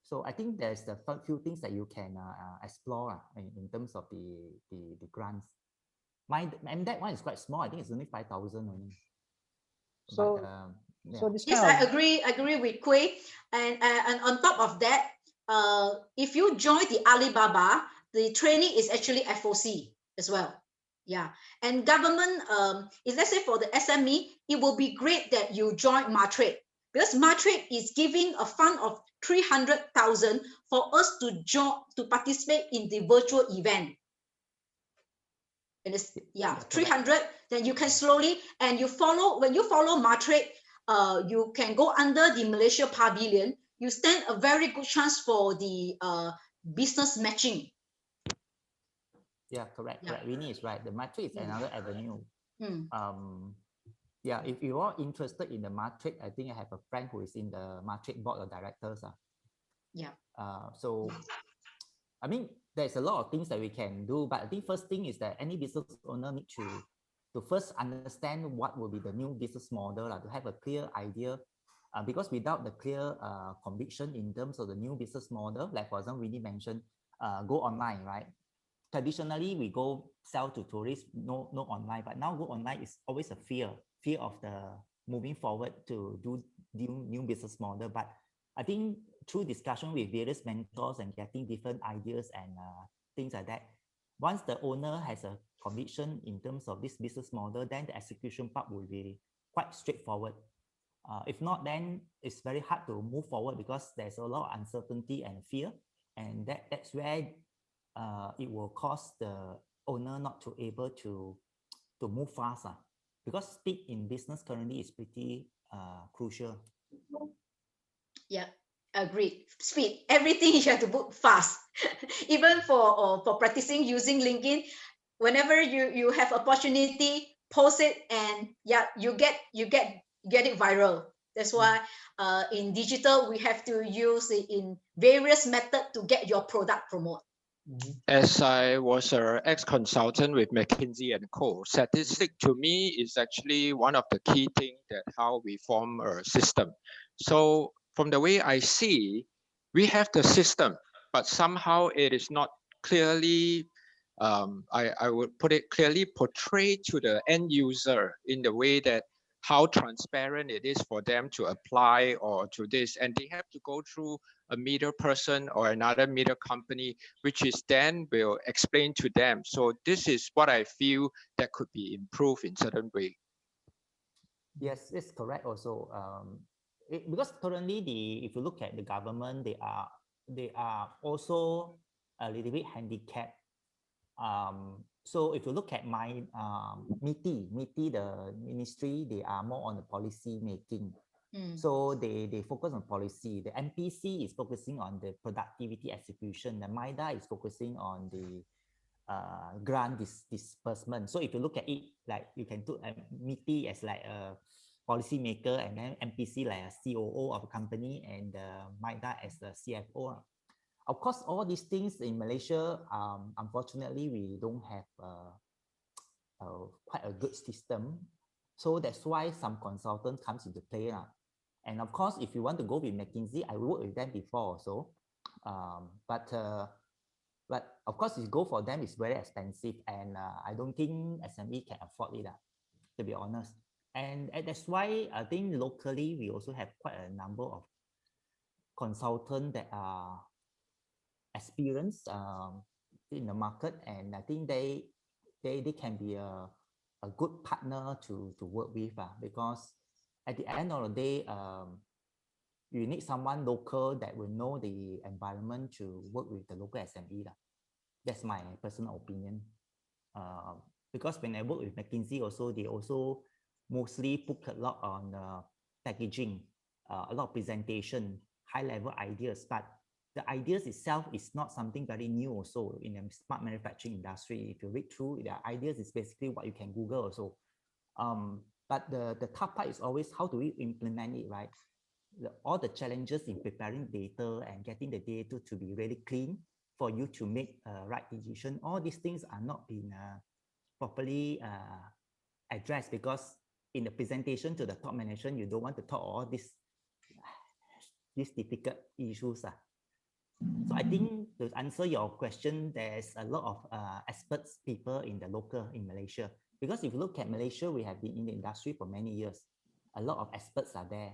So I think there's a few things that you can explore in terms of the grants. And that one is quite small. I think it's only 5,000 only. So, yeah. so this Yes, kind I of agree with Kueh. And on top of that, if you join the Alibaba, the training is actually FOC as well. Yeah. And government, if let's say for the SME, it will be great that you join Matrade, because Matrade is giving a fund of 300,000 for us to participate in the virtual event. And it's 300. Then you can slowly, and when you follow Matrade, you can go under the Malaysia Pavilion. You stand a very good chance for the business matching. Yeah, correct. Winnie is right. The Matrade is another avenue. Yeah, if you are interested in the Matrade, I think I have a friend who is in the Matrade board of directors. Yeah. So, I mean, there's a lot of things that we can do, but I think first thing is that any business owner need to first understand what will be the new business model, to have a clear idea, because without the clear conviction in terms of the new business model, like for example, Winnie mentioned, go online, right? Traditionally, we go sell to tourists, no online, but now go online is always a fear of the moving forward to do new business model. But I think through discussion with various mentors and getting different ideas and things like that, once the owner has a conviction in terms of this business model, then the execution part will be quite straightforward. If not, then it's very hard to move forward because there's a lot of uncertainty and fear, and that's where it will cause the owner not to able to move fast, because speed in business currently is pretty crucial. Yeah, agreed. Speed, everything you have to book fast. Even for practicing using LinkedIn, whenever you have opportunity, post it, and you get it viral. That's why in digital we have to use it in various methods to get your product promoted. As I was an ex-consultant with McKinsey & Co., statistic to me is actually one of the key things that how we form a system. So from the way I see, we have the system, but somehow it is not clearly, I would put it clearly portrayed to the end user in the way that how transparent it is for them to apply or to this, and they have to go through a middle person or another middle company, which is then will explain to them. So this is what I feel that could be improved in certain way. Yes, it's correct also. Because currently if you look at the government, they are also a little bit handicapped. So if you look at my MITI, the ministry, they are more on the policy making. So they focus on policy. The MPC is focusing on the productivity execution. The MIDA is focusing on the grant disbursement. So if you look at it, like you can do MITI as like a policy maker, and then MPC like a COO of a company, and MIDA as the CFO. Of course, all these things in Malaysia, unfortunately, we don't have quite a good system. So that's why some consultant comes into play. And of course, if you want to go with McKinsey, I worked with them before also. But of course, if you go for them, it's very expensive, and I don't think SME can afford it, to be honest. And that's why I think locally we also have quite a number of consultants that are experienced in the market, and I think they can be a good partner to work with, because at the end of the day, you need someone local that will know the environment to work with the local SME. That's my personal opinion. Because when I work with McKinsey also, they also mostly put a lot on packaging, a lot of presentation, high-level ideas, but the ideas itself is not something very new also in the smart manufacturing industry. If you read through, the ideas is basically what you can Google also. But the tough part is always how do we implement it, right? All the challenges in preparing data and getting the data to be really clean for you to make a right decision. All these things are not being properly addressed, because in the presentation to the top management, you don't want to talk all these difficult issues. So I think to answer your question, there's a lot of experts people in the local in Malaysia. Because if you look at Malaysia, we have been in the industry for many years. A lot of experts are there.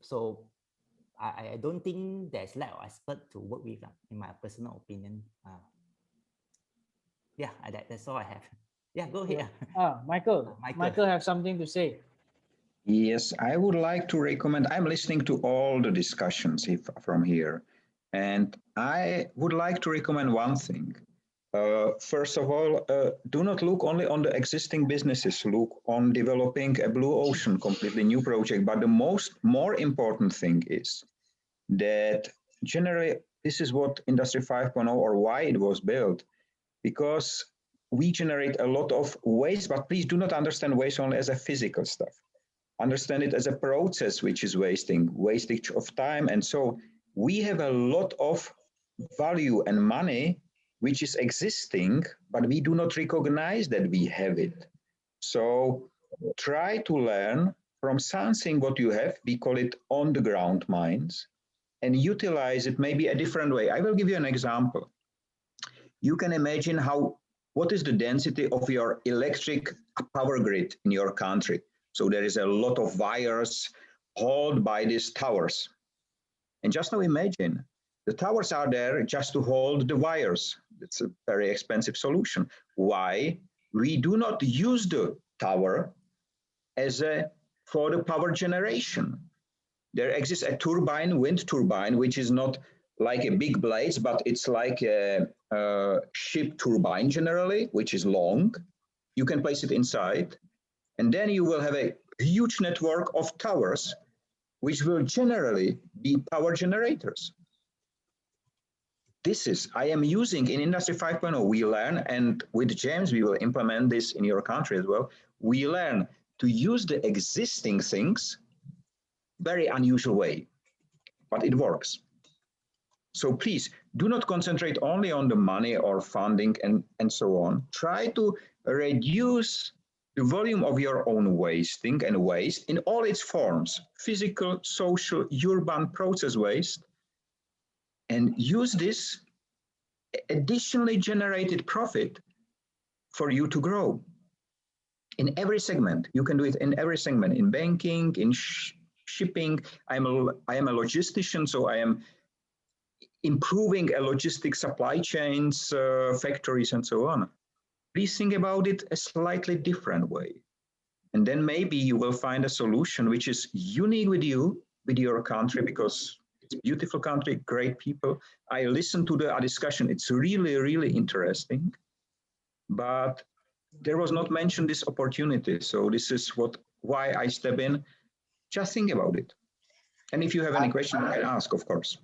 So I don't think there's lack of expert to work with, in my personal opinion. Yeah, that's all I have. Yeah, go ahead. Michael have something to say. Yes, I would like to recommend, I'm listening to all the discussions from here, and I would like to recommend one thing. First of all, do not look only on the existing businesses, look on developing a blue ocean, completely new project. But the more important thing is that generally, this is what Industry 5.0 or why it was built, because we generate a lot of waste, but please do not understand waste only as a physical stuff. Understand it as a process which is wastage of time. And so we have a lot of value and money which is existing, but we do not recognize that we have it. So try to learn from something what you have, we call it on the ground mines, and utilize it maybe a different way. I will give you an example. You can imagine what is the density of your electric power grid in your country. So there is a lot of wires hauled by these towers. And just now imagine, the towers are there just to hold the wires. It's a very expensive solution. Why? We do not use the tower for the power generation. There exists a turbine, wind turbine, which is not like a big blades, but it's like a ship turbine generally, which is long. You can place it inside, and then you will have a huge network of towers, which will generally be power generators. I am using in Industry 5.0, we learn, and with James, we will implement this in your country as well. We learn to use the existing things, very unusual way, but it works. So please do not concentrate only on the money or funding and so on. Try to reduce the volume of your own wasting and waste in all its forms, physical, social, urban, process waste, and use this additionally generated profit for you to grow in every segment. You can do it in every segment, in banking, in shipping. I am a logistician, so I am improving a logistic supply chains, factories, and so on. Please think about it a slightly different way. And then maybe you will find a solution which is unique with you, with your country, because it's a beautiful country, great people. I listened to the discussion. It's really, really interesting. But there was not mentioned this opportunity. So this is why I step in. Just think about it. And if you have any question, you can ask, of course.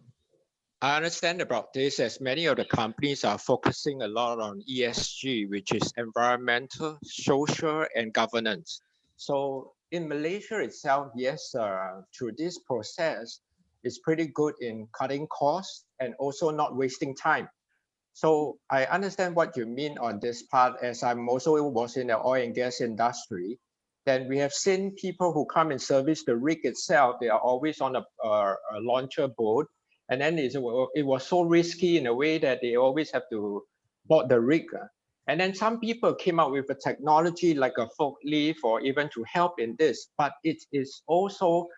I understand about this as many of the companies are focusing a lot on ESG, which is environmental, social, and governance. So in Malaysia itself, yes, through this process, it's pretty good in cutting costs and also not wasting time. So I understand what you mean on this part, as I'm also was in the oil and gas industry. Then we have seen people who come and service the rig itself. They are always on a launcher boat, and then it was so risky in a way that they always have to board the rig. And then some people came up with a technology like a forklift or even to help in this. But it is also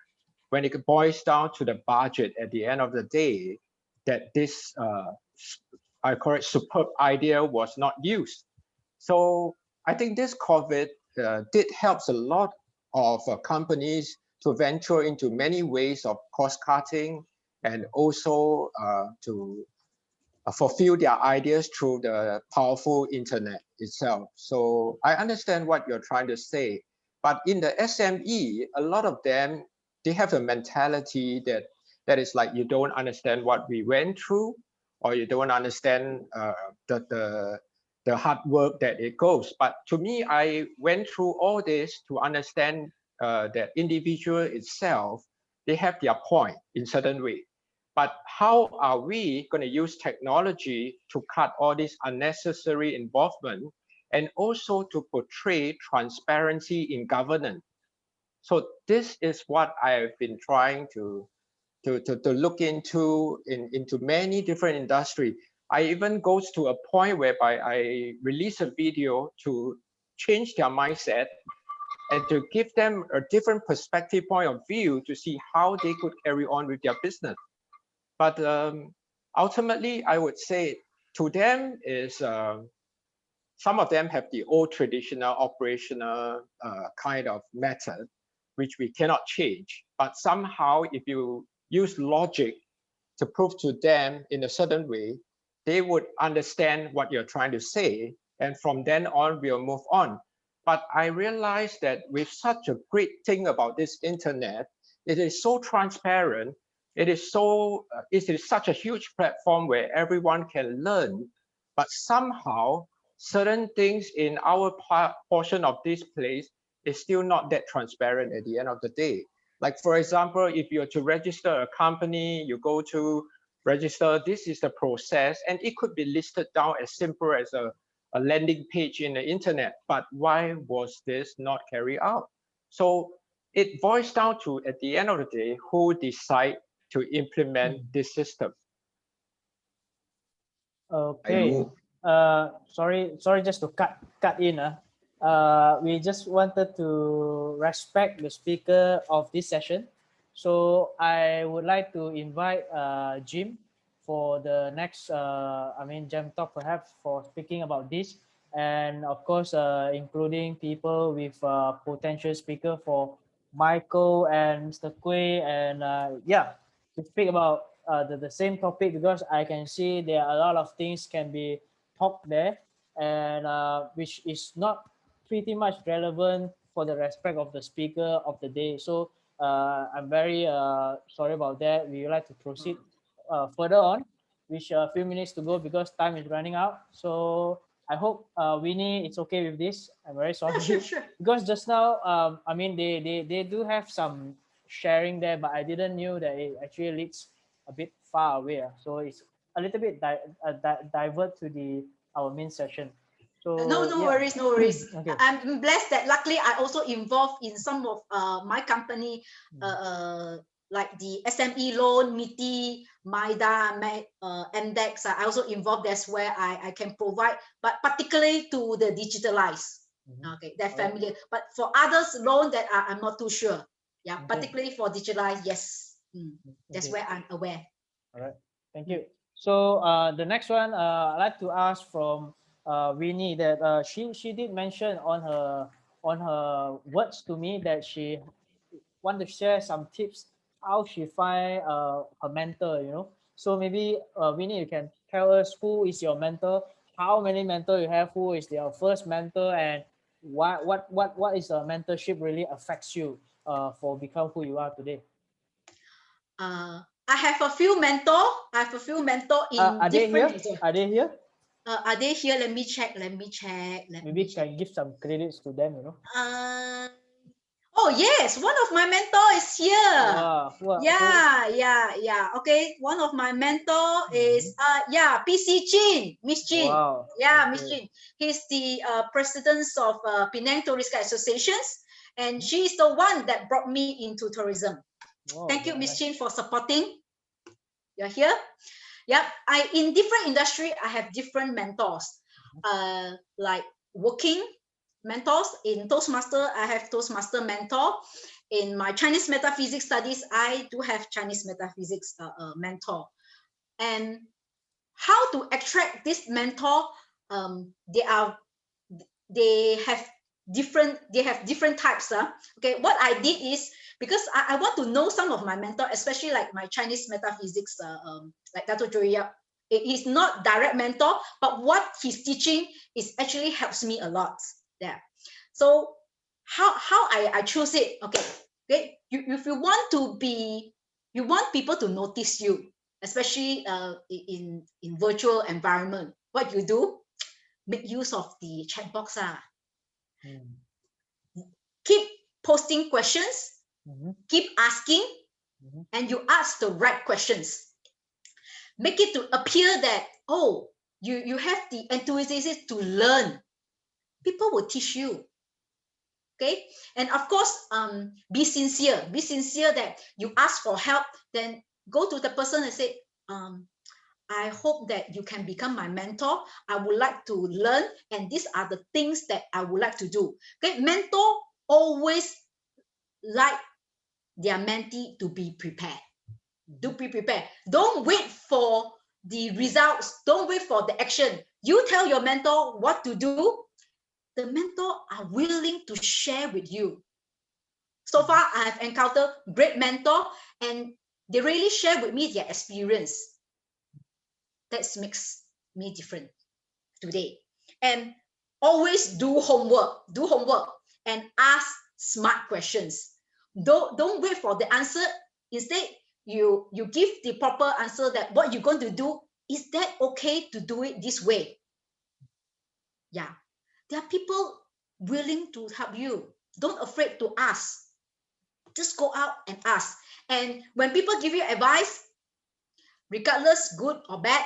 when it boils down to the budget at the end of the day, that this I call it superb idea was not used. So I think this COVID did helps a lot of companies to venture into many ways of cost cutting and also to fulfill their ideas through the powerful internet itself. So I understand what you're trying to say, but in the SME, a lot of them, they have a mentality that is like, you don't understand what we went through, or you don't understand the hard work that it goes. But to me, I went through all this to understand that individual itself, they have their point in certain way. But how are we going to use technology to cut all this unnecessary involvement and also to portray transparency in governance? So this is what I have been trying to look into many different industry. I even goes to a point whereby I release a video to change their mindset and to give them a different perspective point of view to see how they could carry on with their business. But ultimately, I would say to them is some of them have the old traditional operational kind of method, which we cannot change. But somehow, if you use logic to prove to them in a certain way, they would understand what you're trying to say. And from then on, we'll move on. But I realized that with such a great thing about this internet, it is so transparent. It is such a huge platform where everyone can learn, but somehow certain things in our portion of this place is still not that transparent at the end of the day. Like, for example, if you're to register a company, you go to register, this is the process, and it could be listed down as simple as a landing page in the internet. But why was this not carried out? So it boils down to, at the end of the day, who decide to implement this system. Okay. Sorry, just to cut in. We just wanted to respect the speaker of this session. So I would like to invite Jim for the next, Jamtalk perhaps for speaking about this. And of course, including people with potential speaker for Michael and Mr. Quay and to speak about the same topic, because I can see there are a lot of things can be talked there, and which is not pretty much relevant for the respect of the speaker of the day. So I'm very sorry about that. We would like to proceed further on, which a few minutes to go because time is running out. So I hope Winnie, it's okay with this. I'm very sorry. Sure. Because just now, they do have some sharing there, but I didn't knew that it actually leads a bit far away. So it's a little bit divert to our main session. So No worries, no worries. Okay. I'm blessed that luckily I also involved in some of my company, like the SME loan, MITI, MIDA, Index. I also involved. That's where I can provide, but particularly to the digitalized. Okay, they're familiar. But for others loan that I'm not too sure. Yeah, particularly for digitalized, yes. That's where I'm aware. All right, thank you. So the next one, I'd like to ask from Winnie that she did mention on her words to me that she want to share some tips how she find her mentor. So maybe Winnie, you can tell us who is your mentor, how many mentor you have, who is your first mentor, and what is a mentorship really affects you for become who you are today. I have a few mentor. I have a few mentor in Are they here? different. Are they here? Are they here? Let me check. Let me check. Maybe can give some credits to them, you know. Oh yes, one of my mentor is here. Wow. Yeah. Okay, one of my mentor is PC Chin, Miss Chin. Wow. Yeah, Okay. Miss Chin. He's the president of Penang Tourist Guide Associations, and she's the one that brought me into tourism. Wow, Thank you, very Miss nice. Chin, for supporting. You're here. Yep. In different industry, I have different mentors. Like working mentors in Toastmaster, I have Toastmaster mentor. In my Chinese metaphysics studies, I do have Chinese metaphysics mentor. And how to attract this mentor? They have different types. Okay, what I did is, because I want to know some of my mentor, especially like my Chinese metaphysics, like Dato Joya. It is not direct mentor, but what he's teaching is actually helps me a lot there. So how I choose it? Okay, if you want to be, you want people to notice you, especially in virtual environment. What you do? Make use of the chat box. Keep posting questions, keep asking, and you ask the right questions. Make it to appear that, oh, you have the enthusiasm to learn. People will teach you. Okay, and of course, be sincere. Be sincere that you ask for help, then go to the person and say, I hope that you can become my mentor. I would like to learn, and these are the things that I would like to do. Okay, mentor always like their mentee to be prepared. To be prepared. Don't wait for the results. Don't wait for the action. You tell your mentor what to do. The mentor are willing to share with you. So far, I have encountered great mentor, and they really share with me their experience. That makes me different today. And always do homework. Do homework and ask smart questions. Don't wait for the answer. Instead, you give the proper answer, that what you're going to do, is that okay to do it this way? Yeah, there are people willing to help you. Don't afraid to ask. Just go out and ask. And when people give you advice, regardless good or bad,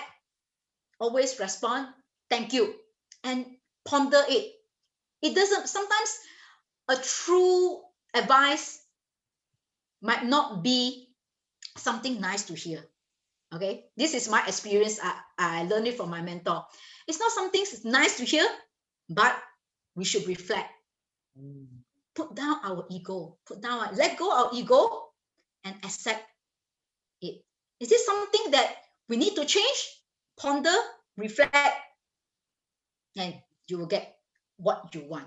always respond, thank you, and ponder it. It doesn't, sometimes a true advice might not be something nice to hear. Okay, this is my experience. I learned it from my mentor. It's not something nice to hear, but we should reflect. Put down our ego. Let go our ego and accept it. Is this something that we need to change? Ponder, reflect, and you will get what you want.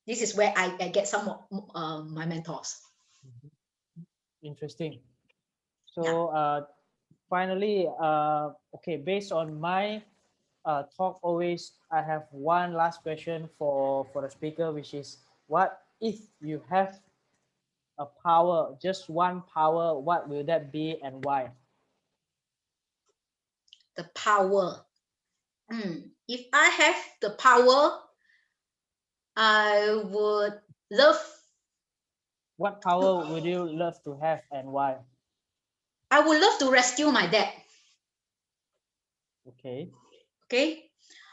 This is where I get some of my mentors. Interesting. So finally, okay, based on my talk, always I have one last question for the speaker, which is, what if you have a power, just one power, what will that be and why? The power. If I have the power, I would love. What power would you love to have and why? I would love to rescue my dad. Okay. Okay.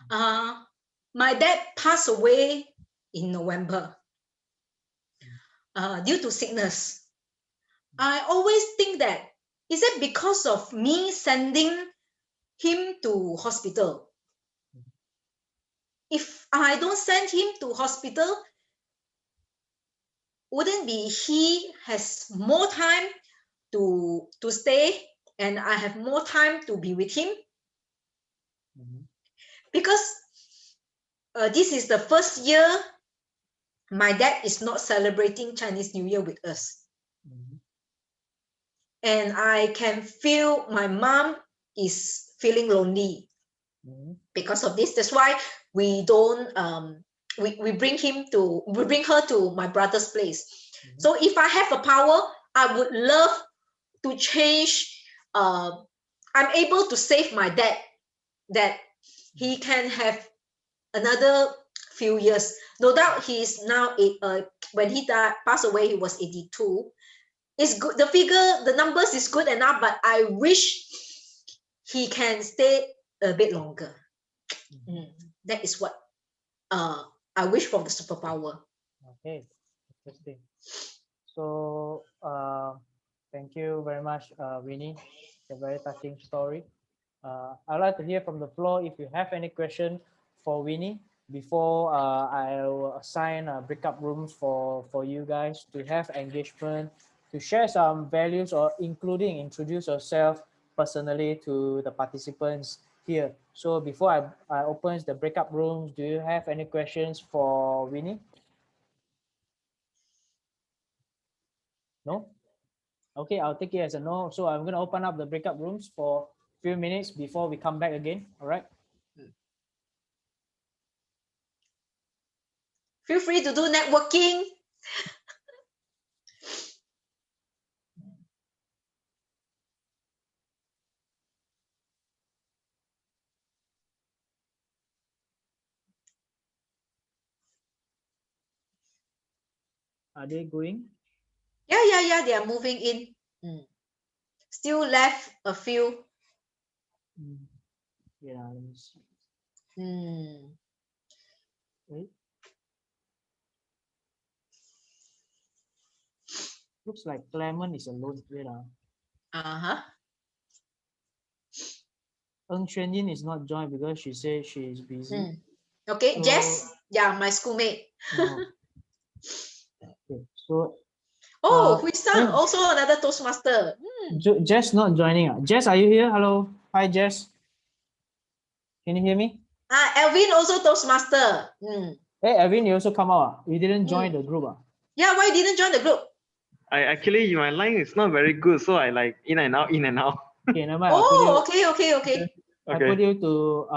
My dad passed away in November due to sickness. I always think that, is it because of me sending him to hospital? If I don't send him to hospital, wouldn't be he has more time to stay, and I have more time to be with him? Because this is the first year my dad is not celebrating Chinese New Year with us. And I can feel my mom is feeling lonely because of this. That's why we don't we bring her to my brother's place. So if I have a power, I would love to change. I'm able to save my dad that he can have another few years. No doubt he is now when he passed away, he was 82. It's good. The numbers is good enough, but I wish he can stay a bit longer. That is what I wish from the superpower. Okay, interesting. So thank you very much, Winnie. It's a very touching story. I'd like to hear from the floor if you have any question for Winnie before I'll assign breakup rooms for you guys to have engagement, to share some values, or including introduce yourself personally to the participants here. So before I opens the breakup rooms, do you have any questions for Winnie? No? Okay, I'll take it as a no. So I'm going to open up the breakup rooms for a few minutes before we come back again. All right. Feel free to do networking. Are they going? Yeah. They are moving in. Still left a few. Yeah, let me see. Wait. Looks like Clement is alone. Wait, Ng Xuan Yin is not joined because she said she is busy. Okay, So, Jess. Yeah, my schoolmate. Okay, so. Hui Sang, also another Toastmaster. Jess not joining. Jess, are you here? Hello. Hi, Jess. Can you hear me? Elvin also Toastmaster. Hey, Elvin, you also come out. You didn't join the group. Yeah, why didn't join the group? I actually, my line is not very good, so I like in and out. Okay, never mind. Okay. I put you to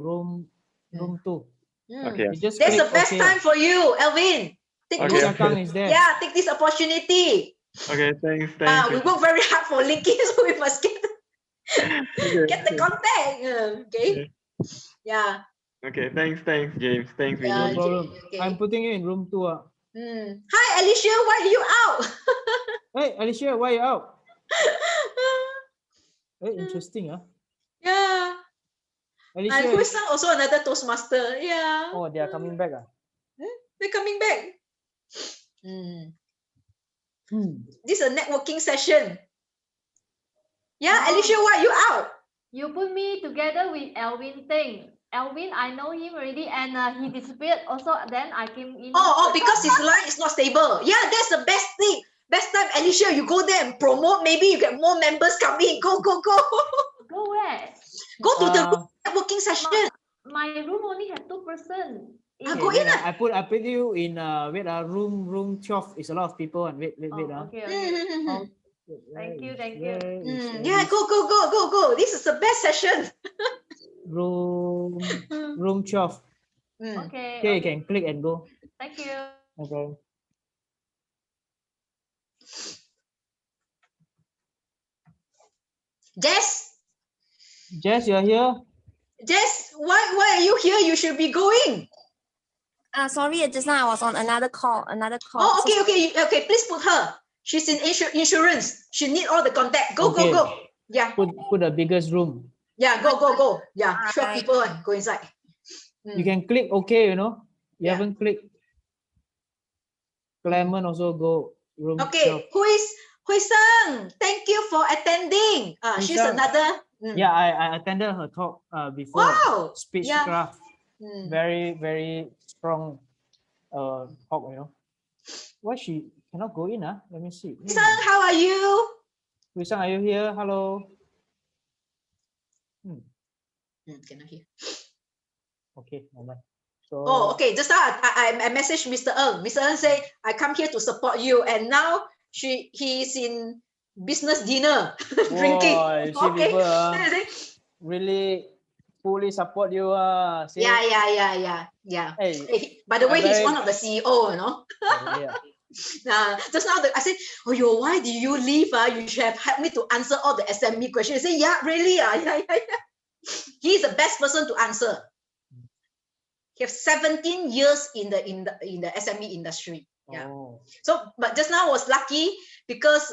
room 2. Okay. That's the best time for you, Elvin. Is there. Yeah, take this opportunity. Okay, thanks. We work very hard for linking, so we must get the contact. Okay. Yeah. Okay, thanks, James. Thanks, Winnie. No problem. Okay. I'm putting you in room 2. Hi, Alicia. Why are you out? Hey, Alicia, why are you out? Very interesting, Yeah. Alicia. Hui Sang also another Toastmaster. Yeah. Oh, they are coming back. They're coming back. This is a networking session. Yeah, Alicia, why are you out? You put me together with Elvin Ting. Elvin, I know him already, and he disappeared also. Then I came in. Because his line is not stable. Yeah, that's the best thing. Best time, Alicia, you go there and promote. Maybe you get more members coming. Go. Go where? Go to the networking session. My room only had 2 person. Go in. I put you in room 12. It's a lot of people and wait. Okay. Thank you. Yeah, go. This is the best session. room 12. Okay. You can click and go. Thank you. Okay. Jess, you're here. Jess, why are you here? You should be going. Sorry, just now I was on another call. Oh, okay. Please put her. She's in insurance. She need all the contact. Go. Yeah. Put the biggest room. Yeah, go. Yeah, sure people go inside. You can click OK, You haven't clicked. Clement also go room. Okay, 12. Hui Sang, thank you for attending. She's another. Yeah, I attended her talk before. Wow. Speech craft. Very, very strong talk, Why she cannot go in? Let me see. Hui Sang, how are you? Hui Sang, are you here? Hello. Cannot hear. Okay, never. So. Oh, okay. Just now I messaged Mr. Ng. Mr. Ng say I come here to support you, and now he's in business dinner drinking. You see people really fully support you. Yeah. Hey, by the way, he's one of the CEO, Yeah. Just now I said, oh, why did you leave? You should have helped me to answer all the SME questions. He said, yeah, really? Yeah. He's the best person to answer. He has 17 years in the SME industry. Yeah. Oh. So, but just now I was lucky because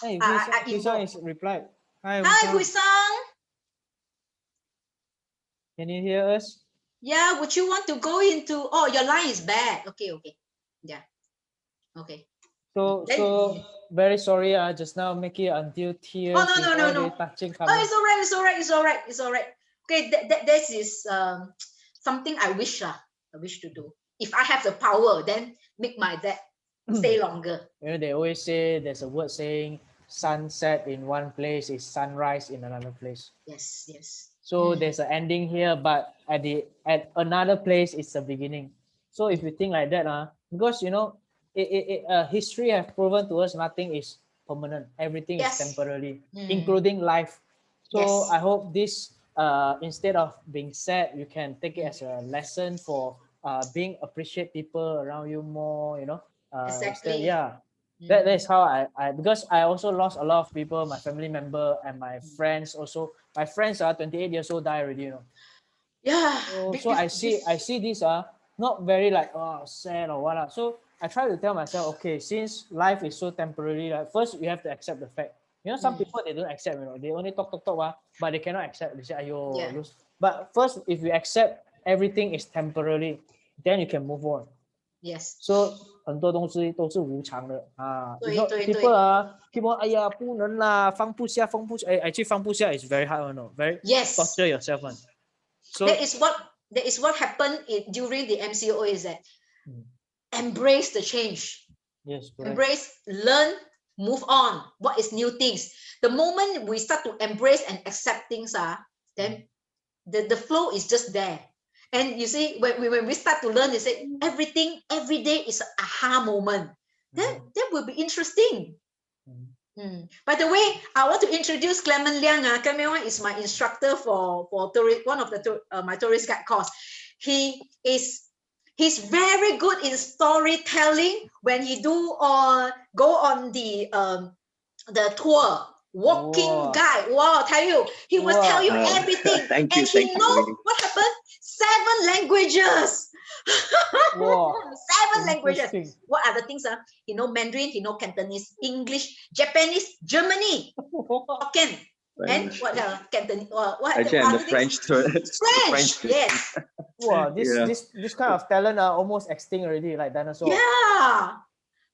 Hey, I Huisang is replied. Hi, Hi, Huisang. Huisang. Can you hear us? Yeah, would you want to go into? Oh, your line is bad. Okay. Yeah. Okay. So very sorry. Just now make it until tears. Oh, no. Touching. Oh, it's all right. Okay, this is something I wish to do. If I have the power, then make my dad stay longer. You know, they always say there's a word saying sunset in one place is sunrise in another place. Yes. So there's an ending here, but at another place it's a beginning. So if you think like that, because you know, history has proven to us nothing is permanent. Everything is temporary, including life. So I hope this, instead of being sad, you can take it as a lesson for being appreciate people around you more. You know, Exactly. That is how I because I also lost a lot of people, my family member and my friends also. My friends are 28 years old, die already, you know. Yeah. So I see this not very like sad or what. So I try to tell myself, okay, since life is so temporary, like first you have to accept the fact. You know, some people they don't accept, you know, they only talk, but they cannot accept. They say, ayo, lose. But first, if you accept everything is temporary, then you can move on. Yes. So 很多东西都是无常的啊。对 People keep on 哎呀不能啦，放不下。Actually 放不下 is very hard one, no? Very torture yourself one. So that is what happened during the MCO is that embrace the change. Yes, correct. Embrace, learn, move on. What is new things? The moment we start to embrace and accept things, then the flow is just there. And you see, when we start to learn, they say everything every day is an aha moment. That will be interesting. By the way, I want to introduce Clement Liang. Clement Liang is my instructor for one of the my tourist guide course. He's very good in storytelling. When he go on the tour, walking guide. Wow, I tell you, he will tell you everything. Thank you. He knows what happened. 7 languages. 7 languages. What are the things? He know Mandarin, he know Cantonese, English, Japanese, Germany, Hokkien, and what Cantonese? Actually, I'm the French tourist. French, yes. Wow, this kind of talent are almost extinct already, like dinosaurs. Yeah.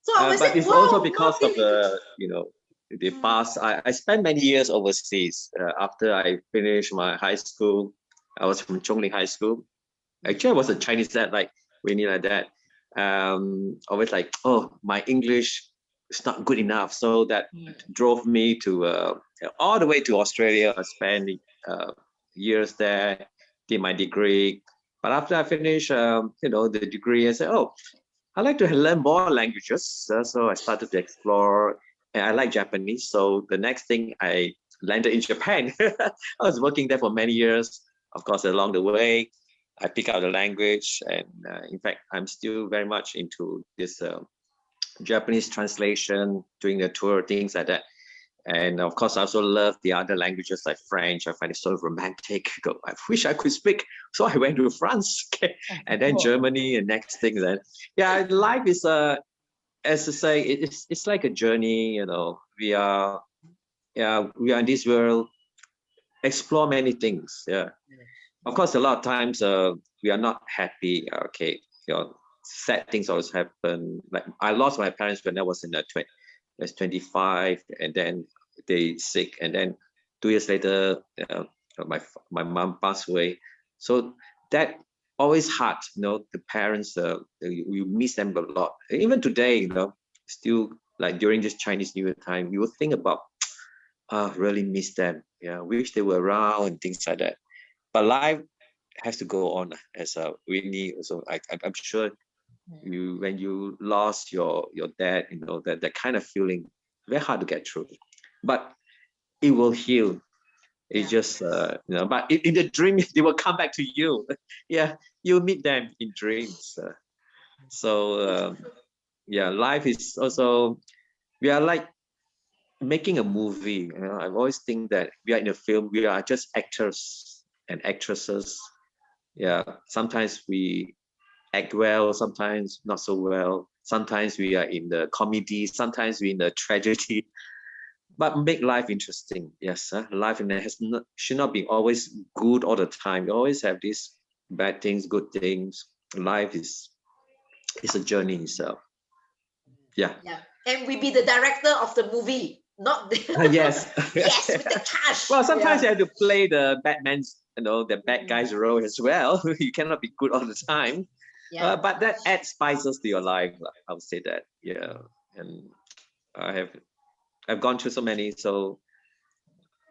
So I was but it's also because of the past. I spent many years overseas. After I finished my high school, I was from Chongling High School. Actually, I was a Chinese dad, like Winnie, like that. Always like, oh, my English is not good enough. So that drove me to all the way to Australia. I spent years there, did my degree. But after I finished, the degree, I said, oh, I like to learn more languages. So I started to explore, and I like Japanese. So the next thing, I landed in Japan. I was working there for many years. Of course, along the way, I pick up the language, and in fact, I'm still very much into this Japanese translation, doing the tour, things like that. And of course, I also love the other languages like French. I find it so romantic. I wish I could speak. So I went to France, and then Germany, and next thing then. Yeah, life is as I say, it's like a journey. You know, we are in this world, explore many things. Yeah. Of course, a lot of times we are not happy. Okay, sad things always happen. Like I lost my parents when I was in 25, and then they sick, and then 2 years later, my mom passed away. So that always hard. The parents, you miss them a lot. Even today, still like during this Chinese New Year time, you will think about, really miss them. Yeah, wish they were around and things like that. But life has to go on, as Winnie also. I'm sure when you lost your dad, that kind of feeling, very hard to get through. But it will heal. It's just but in the dream, they will come back to you. Yeah, you'll meet them in dreams. Yeah, life is also, we are like making a movie. You know, I always think that we are in a film, we are just actors and actresses. Yeah, sometimes we act well, sometimes not so well. Sometimes we are in the comedy, sometimes we in the tragedy. But make life interesting. Yes, life in has not, should not be always good all the time. You always have these bad things, good things. Life is a journey itself. Yeah. Yeah. And we be the director of the movie, not the Yes. yes, with the cash. Well, sometimes Yeah. you have to play the Batman's, the bad guy's role as well. You cannot be good all the time. Yeah. But that adds spices to your life. I would say that. Yeah. And I've gone through so many, so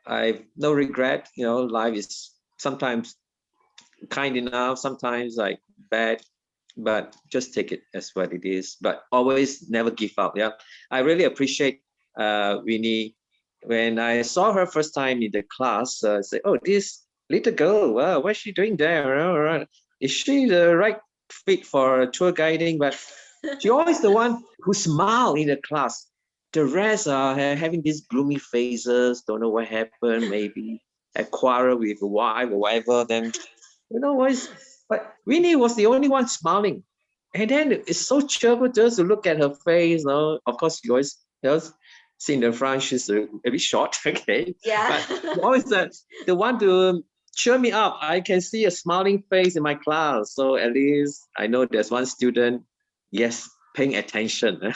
I've no regret. Life is sometimes kind enough, sometimes like bad, but just take it as what it is. But always never give up. Yeah, I really appreciate Winnie. When I saw her first time in the class, I said, "Oh, this little girl, wow, what's she doing there? Is she the right fit for tour guiding?" But she always the one who smile in the class. The rest are having these gloomy faces, don't know what happened, maybe a quarrel with a wife or whatever. Then but Winnie was the only one smiling. And then it's so cheerful just to look at her face. Of course, you always see in the front, she's a bit short, okay? Yeah. But always the one to cheer me up. I can see a smiling face in my class. So at least I know there's one student, yes, paying attention.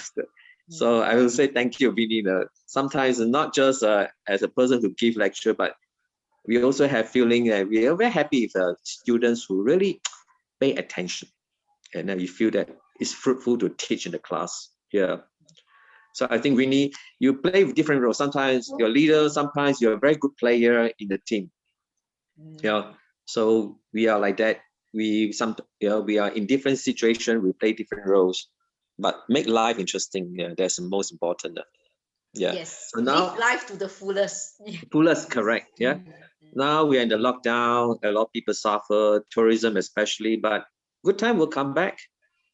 So I will say thank you, Winnie. Sometimes not just as a person who give lecture, but we also have feeling that we are very happy with students who really pay attention, and then we feel that it's fruitful to teach in the class. Yeah. So I think Winnie, you play different roles. Sometimes you're leader, sometimes you're a very good player in the team. Yeah. So we are like that. We are in different situations. We play different roles, but make life interesting. Yeah, that's the most important. Yeah. Yes. So now, live life to the fullest. fullest, correct. Yeah. Now we're in the lockdown. A lot of people suffer, tourism especially, but good time will come back.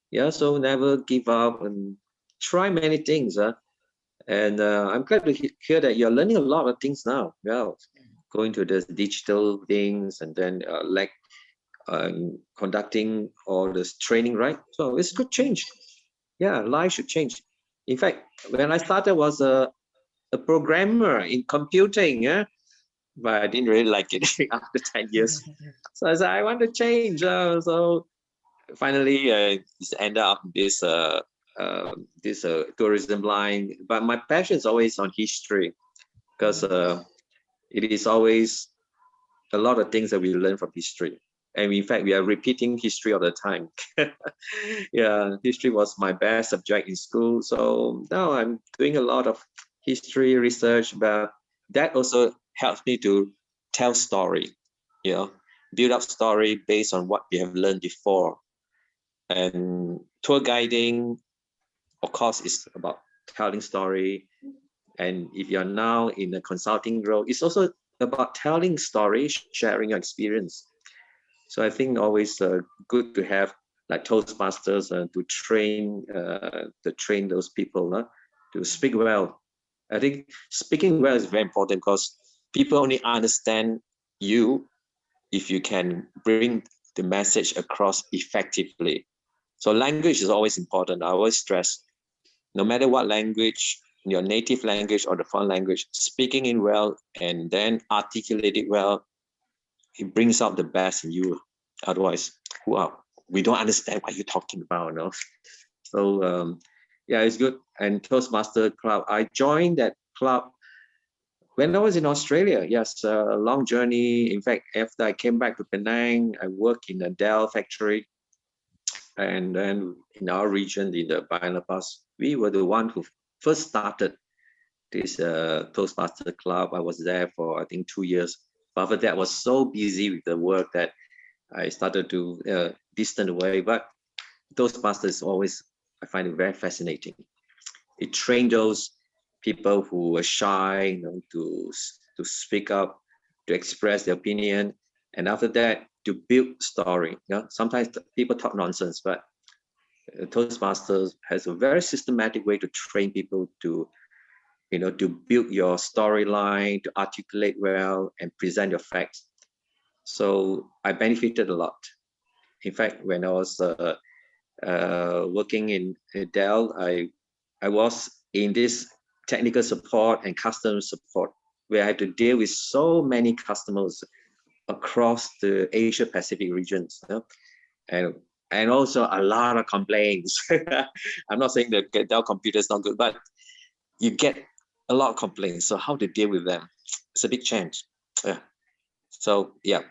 Yeah, so never give up and try many things. And I'm glad to hear that you're learning a lot of things now. Yeah, going to the digital things and then conducting all this training, right? So it's good change. Yeah, life should change. In fact, when I started, was a programmer in computing. Yeah, but I didn't really like it after 10 years. So I said, I want to change. So finally, it's ended up this tourism line. But my passion is always on history, because it is always a lot of things that we learn from history. And in fact, we are repeating history all the time. Yeah, history was my best subject in school. So now I'm doing a lot of history research, but that also helps me to tell story, build up story based on what we have learned before. And tour guiding, of course, is about telling story. And if you're now in a consulting role, it's also about telling story, sharing your experience. So I think always good to have like Toastmasters to train those people to speak well. I think speaking well is very important, because people only understand you if you can bring the message across effectively. So language is always important. I always stress, no matter what language, your native language or the foreign language, speaking it well and then articulate it well, it brings out the best in you. Otherwise, we don't understand what you're talking about. No? So yeah, it's good. And Toastmaster Club, I joined that club when I was in Australia. Yes, a long journey. In fact, after I came back to Penang, I worked in a Dell factory. And then in our region, in the Bayan Lepas, we were the one who first started this Toastmaster Club. I was there for, I think, 2 years. But after that, I was so busy with the work that I started to distant away. But Toastmasters always, I find it very fascinating. It trained those people who were shy, to speak up, to express their opinion, and after that, to build story. Sometimes people talk nonsense, but Toastmasters has a very systematic way to train people to, to build your storyline, to articulate well and present your facts. So I benefited a lot. In fact, when I was working in Dell, I was in this technical support and customer support, where I had to deal with so many customers across the Asia Pacific regions, and also a lot of complaints. I'm not saying that Dell computer is not good, but you get a lot of complaints. So how to deal with them? It's a big change. Yeah. So yeah,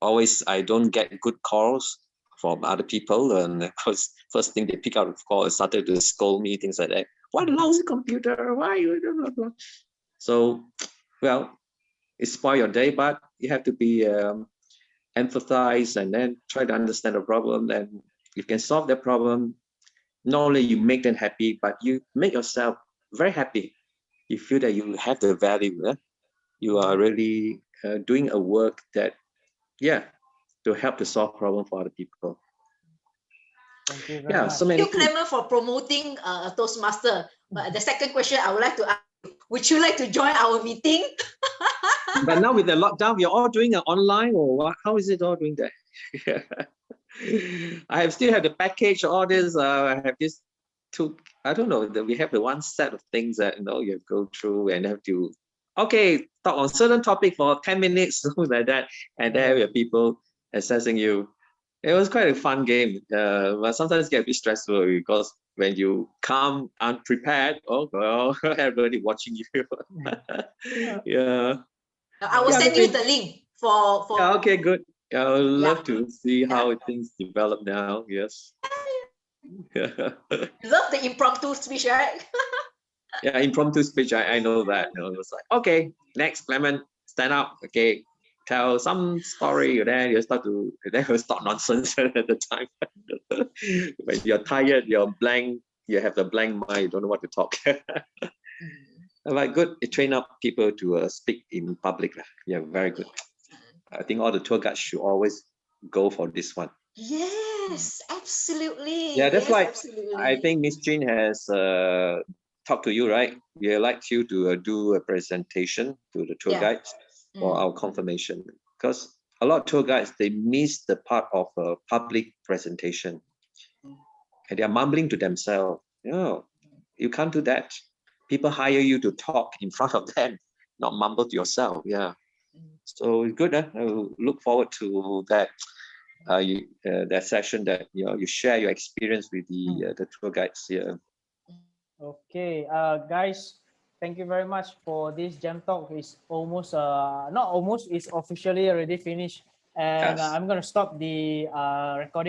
always I don't get good calls from other people, and of course, first thing they pick up the call and started to scold me, things like that. What lousy computer? Why you blah, blah, blah. So, well, it spoil your day, but you have to be empathize and then try to understand the problem. And you can solve that problem. Not only you make them happy, but you make yourself very happy. You feel that you have the value. You are really doing a work that, to help to solve problem for other people. Thank you very much. So many. Thank you, Clement, for promoting Toastmaster. But the second question I would like to ask you, would you like to join our meeting? But now with the lockdown, we're all doing it online, or what? How is it all doing that? I still have the package, all this. I have this two, I don't know, that we have the one set of things that you have to go through and have to, okay, talk on certain topic for 10 minutes, something like that. And there we have people assessing you. It was quite a fun game, but sometimes it get a bit stressful because when you come unprepared, oh well, everybody watching you. Yeah. I will send you the link for. Yeah, okay, good. I would love to see how things develop now. Yes. Love the impromptu speech, right? Yeah, impromptu speech. I know that. It was like, okay, next, Clement, stand up. Okay, tell some story. Then you start to, then you start nonsense at the time. When you're tired, you're blank. You have the blank mind. You don't know what to talk. Like good. It train up people to speak in public. Yeah, very good. I think all the tour guides should always go for this one. Yes, absolutely. Yeah, that's yes, why absolutely. I think Miss Jean has talked to you, right? We would like you to do a presentation to the tour guides for our confirmation, because a lot of tour guides, they miss the part of a public presentation and they're mumbling to themselves. You can't do that. People hire you to talk in front of them, not mumble to yourself. Yeah. So good. I will look forward to that. That session that you share your experience with the tour guides. Yeah. Okay, guys, thank you very much for this Jamtalk. It's almost not almost, it's officially already finished, and Yes. I'm gonna stop the recording.